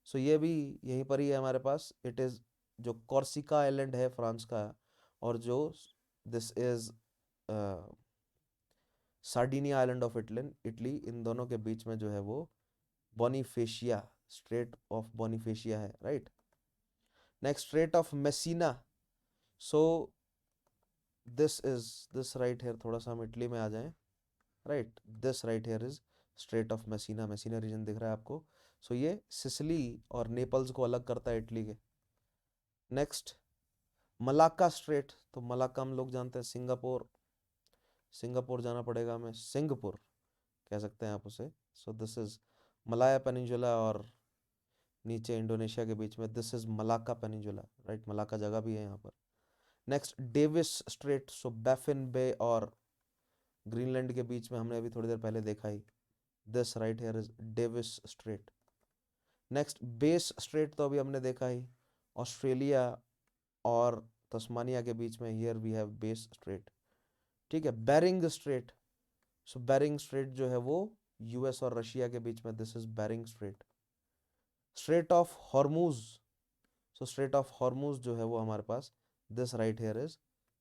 so ये भी यहीं पर ही है हमारे पास, इट इज जो कॉर्सिका आइलैंड है फ्रांस का, और जो this is Sardinia island of Italy, इन दोनों के बीच में जो है वो बोनीफेशिया, स्ट्रेट ऑफ बोनीफेशिया है, राइट। Next Strait of Messina, so this right here, थोड़ा सा हम इटली में आ जाएं, right, this right here is Strait of Messina, Messina region दिख रहा है आपको। सो ये सिसिली और नेपल्स को अलग करता है इटली के। नेक्स्ट मलाक्का स्ट्रेट, तो मलाक्का हम लोग जानते हैं सिंगापुर, सिंगापुर जाना पड़ेगा हमें, सिंगापुर कह सकते हैं आप उसे। So this is Malaya peninsula और नीचे इंडोनेशिया के बीच में, this is Malacca peninsula, right, Malacca जगह भी है यहाँ पर। Next Davis Strait, so Baffin Bay और ग्रीनलैंड के बीच में, हमने अभी थोड़ी देर पहले देखा ही, this right here is Davis Strait. Next Bass Strait, तो अभी हमने देखा ही, ऑस्ट्रेलिया और तस्मानिया के बीच में, here we have Bass Strait, ठीक है। Bering Strait, so Bering Strait जो है वो यूएस और रशिया के बीच में, this is Bering Strait. Strait of Hormuz, so Strait of Hormuz जो है वो हमारे पास, this right here is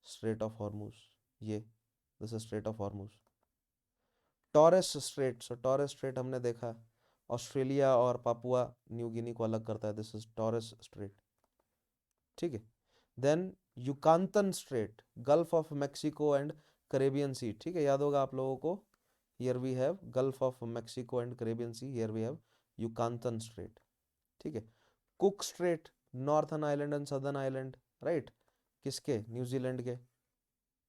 Strait of Hormuz, ये this is Strait of Hormuz. Torres Strait, so Torres Strait हमने देखा, ऑस्ट्रेलिया और पापुआ न्यू गिनी को अलग करता है, दिस इज टॉरस स्ट्रेट, ठीक है। Then Yucatan Strait, Gulf of Mexico and Caribbean Sea, ठीक है, याद होगा आप लोगों को, here we have gulf of Mexico and Caribbean Sea, here we have Yucatan Strait, ठीक है। Cook Strait, northern island and southern island, right, किसके, न्यूजीलैंड के,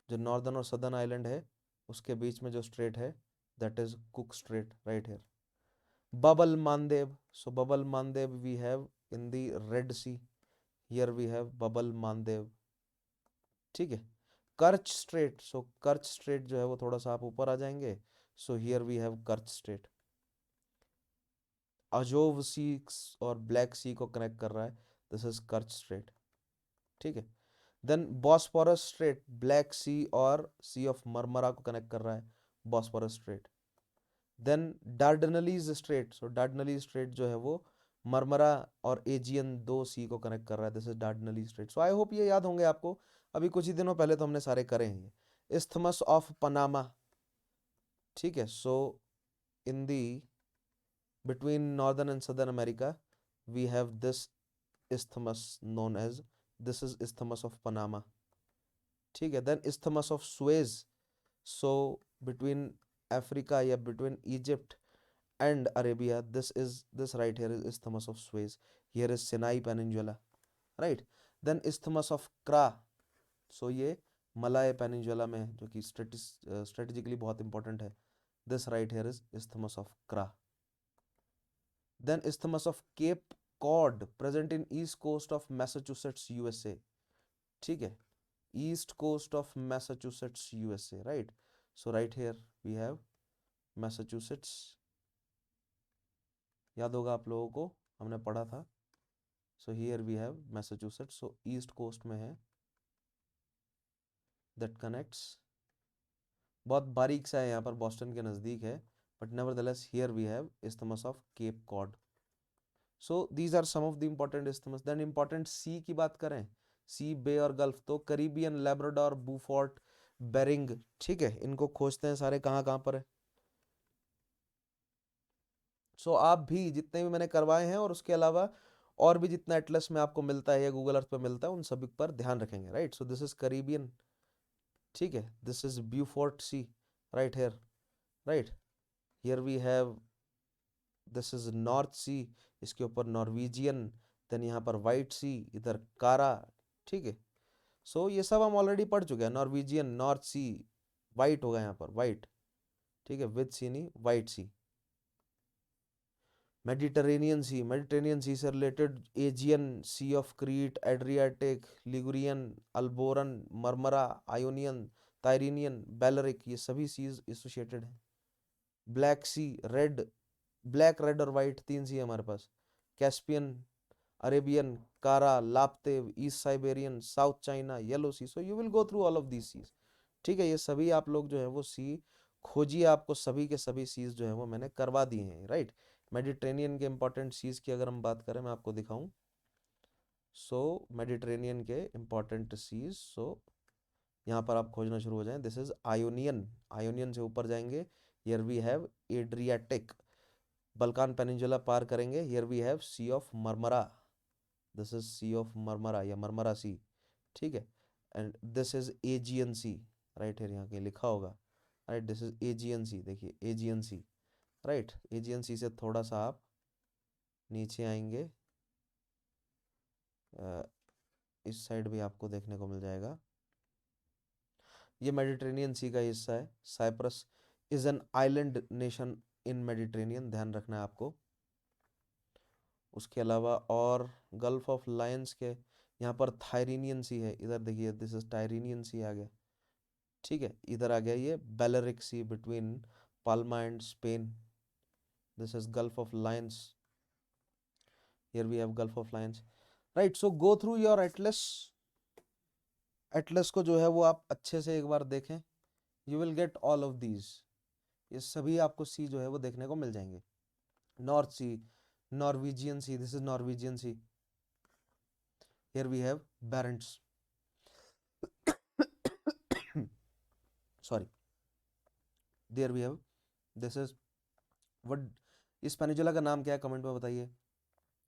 जो नॉर्दर्न और सदर्न आइलैंड है उसके बीच में जो स्ट्रेट है, that is Cook Strait, right here. Bab el Mandeb, so Bab el Mandeb we have in the Red Sea, here we have Bab el Mandeb, ठीक है। कर्च स्ट्रेट, सो कर्च स्ट्रेट जो है वो थोड़ा सा आप ऊपर आ जाएंगे, so here we have Kerch Strait. Azov Sea और ब्लैक सी को कनेक्ट कर रहा है, दिस इज कर्च स्ट्रेट, ठीक है। देन बॉस्फोरस स्ट्रेट, ब्लैक सी और सी ऑफ मरमरा को कनेक्ट कर रहा है, बॉस्फोरस स्ट्रेट। देन डार्डनलीज स्ट्रेट, सो डार्डनलीज स्ट्रेट जो है वो मरमरा और एजियन दो सी को कनेक्ट कर रहा है, this is Dardanelles Strait. So I hope ये याद होंगे आपको, अभी कुछ ही दिनों पहले तो हमने सारे करे हैं। इस्थमस ऑफ पनामा, ठीक है, सो इन दी between northern and southern America we have this isthmus known as, this is isthmus of Panama, ठीक है। then isthmus of Suez, so between Africa या between Egypt and Arabia, this right here is isthmus of Suez, here is Sinai Peninsula, right। then isthmus of Kra, so ये मलाय पेनिनजुला में है, जो कि strategically बहुत important है, this right here is isthmus of Kra। Then Isthmus of Cape Cod, present in east coast of Massachusetts, USA, ठीक है, east coast of Massachusetts, USA, right। So right here we have Massachusetts, याद होगा आप लोगों को, हमने पढ़ा था। So here we have Massachusetts, so east coast में है, that connects, बहुत बारीक सा है यहाँ पर, बॉस्टन के नज़दीक है, but nevertheless here we have Isthmus of Cape Cod। So these are some of the important isthmus. Then important sea की बात करें, सी, बे और गल्फ, तो करीबियन, लैब्राडोर, बूफोर्ट, बेरिंग, ठीक है, इनको खोजते हैं सारे कहाँ कहाँ पर है। सो आप भी जितने भी मैंने करवाए हैं और उसके अलावा और भी जितना एटलस में आपको मिलता है या गूगल अर्थ पे मिलता है, उन सभी पर ध्यान रखेंगे, right. So this is Caribbean, ठीक है, this is Beaufort Sea, right here, right, here we have, this is North Sea, इसके ऊपर नॉर्वेजियन, देन यहाँ पर वाइट सी, इधर कारा, ठीक है। सो ये सब हम ऑलरेडी पढ़ चुके हैं, नॉर्वेजियन, नॉर्थ सी, वाइट होगा यहाँ पर, वाइट, ठीक है, विद सी नहीं, वाइट सी। मेडिटेरेनियन सी से related Aegean, Sea of Crete, Adriatic, Ligurian, Alboran, Marmara, Ionian, Tyrrhenian, Balearic, ये सभी सीज एसोसिएटेड हैं। Black Sea, Red, Black, Red और वाइट तीन सी है हमारे पास। Caspian, Arabian, Kara, Laptev, East Siberian, South China, Yellow Sea. So you will go through all of these seas, ठीक है। ये सभी आप लोग जो है वो सी खोजिए, आपको सभी के सभी सीज जो है वो मैंने करवा दिए हैं, राइट। मेडिटेरेनियन के इंपॉर्टेंट सीज की अगर हम बात करें, मैं आपको दिखाऊं, सो मेडिटेरेनियन के इंपॉर्टेंट सीज, सो यहाँ पर आप खोजना शुरू हो जाएं, दिस इज आयोनियन, आयोनियन से ऊपर जाएंगे, here we have Adriatic, Balkan peninsula पार करेंगे, here we have Sea of Marmara, this is Sea of Marmara या मरमरा सी, ठीक है, and this is Aegean Sea, right है, यहाँ कहीं लिखा होगा, right, this is Aegean Sea, देखिए Aegean Sea, right, Aegean Sea से थोड़ा सा आप नीचे आएंगे, इस साइड भी आपको देखने को मिल जाएगा, ये मेडिटेरेनियन सी का हिस्सा है। Cyprus is an island nation in Mediterranean, ध्यान रखना है आपको। उसके अलावा और गल्फ ऑफ लायंस के यहाँ पर थायरीनियन सी है, इधर देखिए दिस इज टायरीनियन सी आ गया, ठीक है, इधर आ गया ये Balearic Sea between Palma and Spain, this is gulf of Lions, here we have gulf of Lions, right. So go through your atlas, atlas को जो है वो आप अच्छे से एक बार देखें, you will get all of these, ये सभी आपको सी जो है वो देखने को मिल जाएंगे। North Sea, Norwegian Sea, this is Norwegian Sea, here we have Barents, sorry, there we have, this is what, इस पेनिनसुला का नाम क्या है कमेंट में बताइए।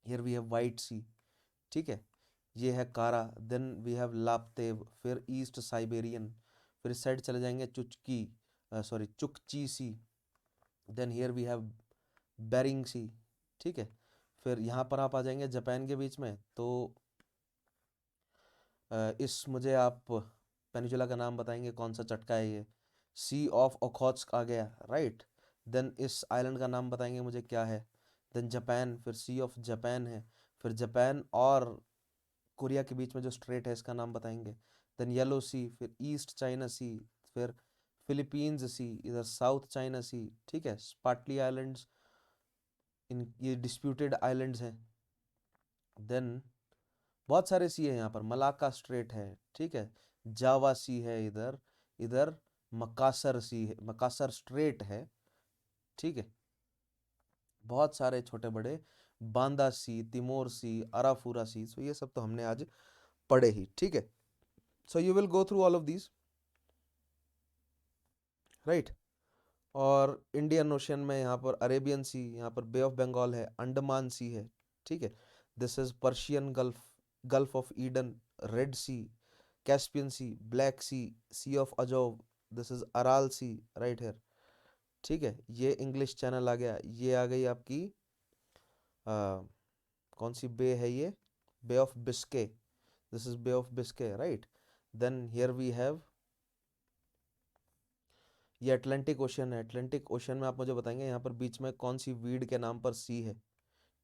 Here we have White Sea, ठीक है, ये है कारा, देन वी हैव लाप्तेव, फिर ईस्ट साइबेरियन, फिर इस साइड चले जाएंगे Chukchi, sorry Chukchi Sea, then here we have Bering Sea, ठीक है, फिर यहाँ पर आप आ जाएंगे जापान के बीच में, तो इस मुझे आप पेनिनसुला का नाम बताएंगे कौन सा चटका है ये, सी ऑफ ओखोत्स्क आ गया, राइट, देन इस आइलैंड का नाम बताएंगे मुझे क्या है, देन जापान, फिर सी ऑफ जापान है, फिर जापान और कोरिया के बीच में जो स्ट्रेट है इसका नाम बताएंगे, देन येलो सी, फिर ईस्ट चाइना सी, फिर फिलीपींस सी, इधर साउथ चाइना सी, ठीक है, स्पार्टली आइलैंड्स, इन ये डिस्प्यूटेड आइलैंड्स हैं, देन बहुत सारे सी है यहाँ पर, मलाका स्ट्रेट है, ठीक है, जावा सी है इधर, इधर मकासर सी है, मकासर स्ट्रेट है, ठीक है, बहुत सारे छोटे बड़े, बांदा सी, तिमोर सी, अराफूरा सी, सो ये सब तो हमने आज पढ़े ही, ठीक है, सो you will go through all of these, right. और इंडियन ओशन में यहाँ पर अरेबियन सी, यहाँ पर बे ऑफ बंगाल है, अंडमान सी है, ठीक है, this is Persian Gulf, Gulf of Aden, Red Sea, Caspian Sea, Black Sea, Sea of Azov, this is Aral Sea, right here, ठीक है, ये इंग्लिश चैनल आ गया, ये आ गई आपकी कौन सी बे है ये, bay of Biscay, this is bay of Biscay, right, then here we have ये अटलांटिक ओशन है, अटलांटिक ओशन में आप मुझे बताएंगे यहाँ पर बीच में कौन सी वीड के नाम पर सी है,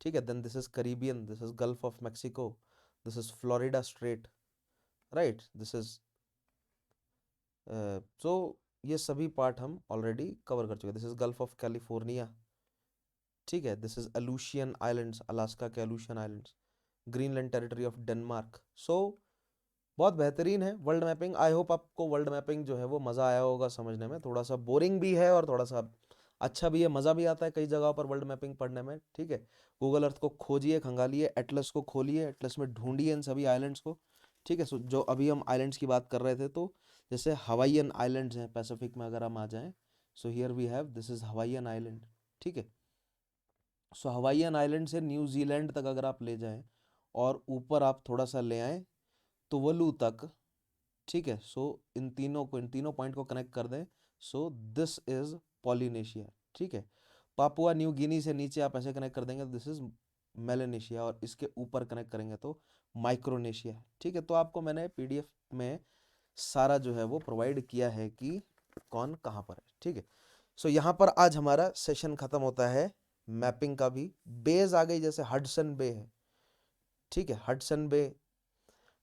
ठीक है, then this is Caribbean, this is gulf of Mexico, this is Florida strait, right, this is so ये सभी पार्ट हम ऑलरेडी कवर कर चुके हैं, this is gulf of California, ठीक है, this is Aleutian islands, Alaska के Aleutian islands, Greenland territory of Denmark, so बहुत बेहतरीन है वर्ल्ड मैपिंग, आई होप आपको वर्ल्ड मैपिंग जो है वो मज़ा आया होगा समझने में, थोड़ा सा बोरिंग भी है और थोड़ा सा अच्छा भी है, मज़ा भी आता है कई जगहों पर वर्ल्ड मैपिंग पढ़ने में, ठीक है, गूगल अर्थ को खोजिए, खंगालिए, एटलस को खोलिए, एटलस में ढूंढिए इन सभी आइलैंड्स को, ठीक है, सो जो अभी हम आइलैंड्स की बात कर रहे थे, तो जैसे हवाईयन आइलैंड्स हैं पैसिफिक में, अगर हम आ जाएं, so here we have, this is Hawaiian island, ठीक है, सो हवाईयन आइलैंड से न्यूजीलैंड तक अगर आप ले जाएं और ऊपर आप थोड़ा सा ले आएं तुवलू तक, ठीक है, सो इन तीनों पॉइंट को कनेक्ट कर दें, सो दिस इज पॉलिनेशिया, ठीक है, पापुआ न्यू गिनी से नीचे आप ऐसे कनेक्ट कर देंगे, दिस इज मेलेनेशिया, और इसके ऊपर कनेक्ट करेंगे तो माइक्रोनेशिया, ठीक है, तो आपको मैंने पीडीएफ में सारा जो है वो प्रोवाइड किया है कि कौन कहाँ पर है, ठीक है, सो यहाँ पर आज हमारा सेशन खत्म होता है, मैपिंग का भी, बेज आ गई, जैसे हडसन बे है, ठीक है, Hudson Bay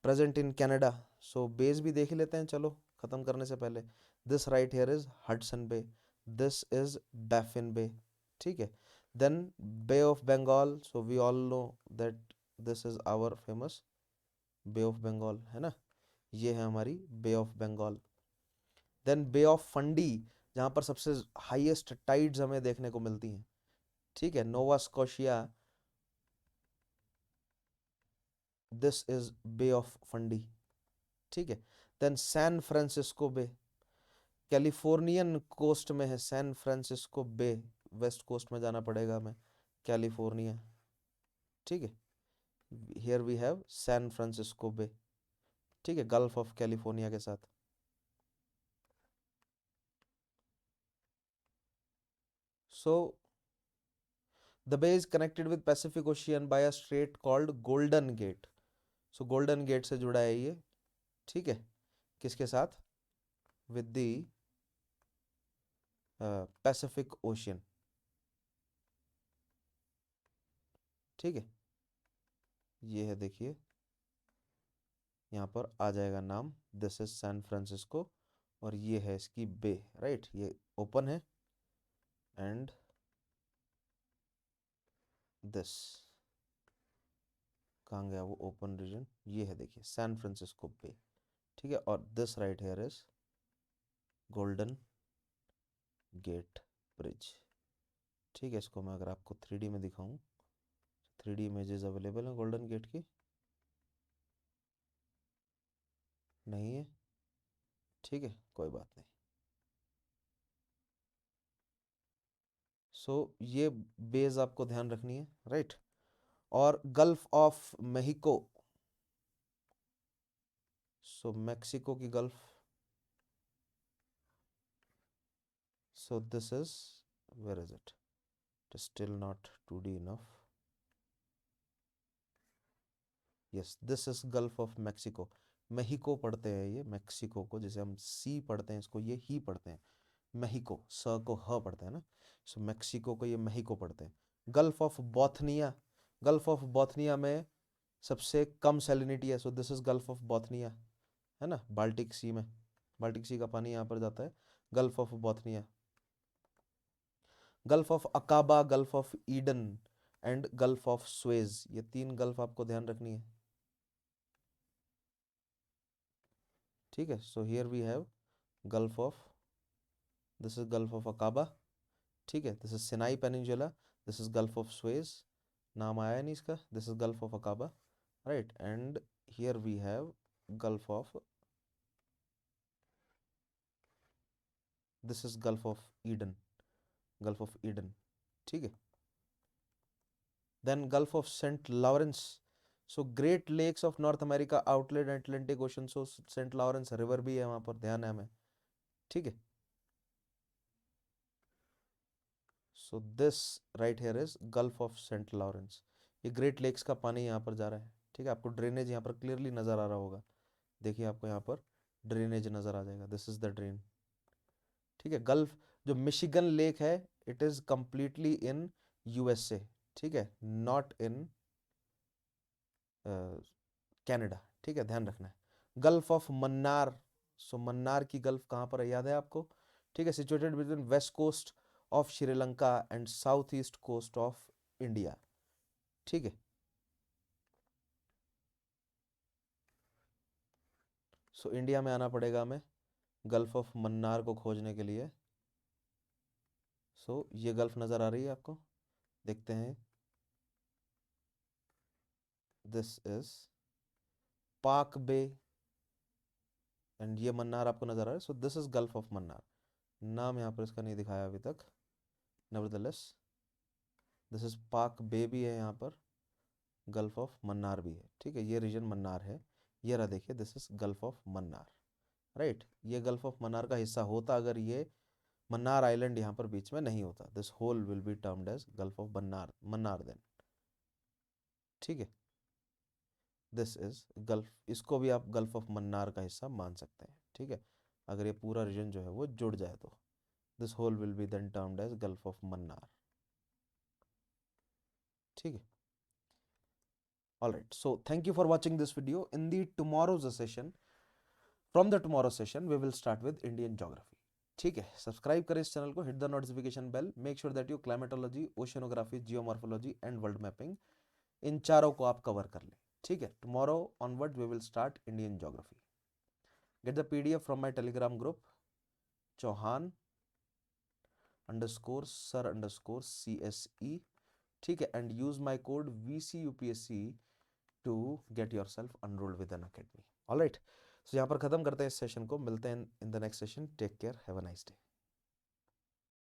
present in Canada, so bays भी देख ही लेते हैं चलो खत्म करने से पहले, this right here is Hudson bay, this is Baffin bay, ठीक है, then bay of Bengal, so we all know that this is our famous bay of Bengal, है ना, ये है हमारी bay of Bengal, then bay of Fundy, जहाँ पर सबसे हाईएस्ट टाइड्स हमें देखने को मिलती हैं, ठीक है, Nova Scotia, this is bay of Fundy, ठीक है, then San Francisco bay, Californian coast में है San Francisco bay, west coast में जाना पड़ेगा हमें, कैलिफोर्निया, ठीक है। Here we have San Francisco bay, ठीक है, गल्फ ऑफ कैलिफोर्निया के साथ। So the bay is connected with Pacific ocean by a strait called Golden Gate. So Golden Gate से जुड़ा है ये, ठीक है, किसके साथ? विद द पैसिफिक ओशियन, ठीक है। ये है, देखिए यहाँ पर आ जाएगा नाम, दिस इज सैन फ्रांसिस्को, और ये है इसकी बे, राइट। ये ओपन है एंड दिस, कहाँ गया वो ओपन रीजन? ये है, देखिए सैन फ्रांसिस्को बे, ठीक है। और this right here is Golden Gate Bridge, ठीक है। इसको मैं अगर आपको 3D में दिखाऊं, 3D इमेजेस अवेलेबल हैं गोल्डन गेट की? नहीं है, ठीक है, कोई बात नहीं। सो ये बेस आपको ध्यान रखनी है, राइट। और गल्फ ऑफ मेहिको, सो मैक्सिको की gulf, so this is, where is it? It is still not 2D enough. Yes, this is Gulf of Mexico. मेहिको पढ़ते हैं ये, मैक्सिको को, जैसे हम सी पढ़ते हैं इसको, ये ही पढ़ते हैं। मेहिको, स को ह पढ़ते हैं ना, सो मैक्सिको को ये मेहिको पढ़ते हैं। Gulf of Bothnia, Gulf of Bothnia में सबसे कम सैलिनिटी है, so this is gulf of Bothnia, है ना, बाल्टिक सी में, बाल्टिक सी का पानी यहाँ पर जाता है, gulf of Bothnia. Gulf of Aqaba, Gulf of Aden and Gulf of Suez, ये 3 गल्फ आपको ध्यान रखनी है, ठीक है। So here we have gulf of, this is gulf of Aqaba, ठीक है, this is Sinai peninsula, this is gulf of Suez, नाम आया नहीं इसका, this is gulf of Aqaba, right. And here we have gulf of, this is gulf of Aden, gulf of Aden, ठीक है। Then Gulf of Saint Lawrence, so Great Lakes of North America outlet Atlantic Ocean, so Saint Lawrence River भी है वहां पर, ध्यान है हमें, ठीक है। So this right here is gulf of Saint Lawrence, ये ग्रेट लेक्स का पानी यहाँ पर जा रहा है, ठीक है। आपको ड्रेनेज यहाँ पर क्लियरली नजर आ रहा होगा, देखिए आपको यहाँ पर ड्रेनेज नजर आ जाएगा, दिस इज द ड्रेन, ठीक है। गल्फ, जो मिशिगन लेक है, it is completely in USA, ठीक है, नॉट इन कनाडा, ठीक है, ध्यान रखना है। गल्फ ऑफ मन्नार, सो मन्नार की गल्फ कहाँ पर है, याद है आपको, ठीक है, situated between west coast of Sri Lanka and south east coast of India, ठीक है। सो इंडिया में आना पड़ेगा हमें गल्फ ऑफ मन्नार को खोजने के लिए। सो ये गल्फ नजर आ रही है आपको, देखते हैं, दिस इज पाक बे एंड ये मन्नार आपको नजर आ रहा है, so this is gulf of Mannar. नाम यहाँ पर इसका नहीं दिखाया अभी तक, नेवरदलेस दिस इज पाक बे भी है यहाँ पर, गल्फ ऑफ मन्नार भी है, ठीक है। ये रीजन मन्नार है, ये रहा, देखिए this is gulf of Mannar, right. ये गल्फ ऑफ मन्नार का हिस्सा होता अगर ये मन्नार आइलैंड यहाँ पर बीच में नहीं होता, this whole will be termed as Gulf of Mannar, Mannar then, ठीक है। दिस इज गल्फ, इसको भी आप गल्फ ऑफ मन्नार का हिस्सा मान सकते हैं, ठीक है, अगर ये पूरा रीजन जो है वो जुड़ जाए तो, this whole will be then termed as Gulf of Mannar, ठीक है। All right, so thank you for watching this video. In the tomorrow's session, from the tomorrow session, we will start with Indian geography. ठीक है, subscribe करें इस channel को, hit the notification bell, make sure that you climatology, oceanography, geomorphology and world mapping, इन चारों को आप कवर कर लें, ठीक है। Tomorrow onward we will start Indian geography. Get the PDF from my Telegram group Chauhan _sir_CSE, ठीक है, and use my code VCUPSC to get yourself enrolled with an academy. All right, so यहाँ पर खत्म करते हैं इस सेशन को, मिलते हैं in the next session, take care, have a nice day.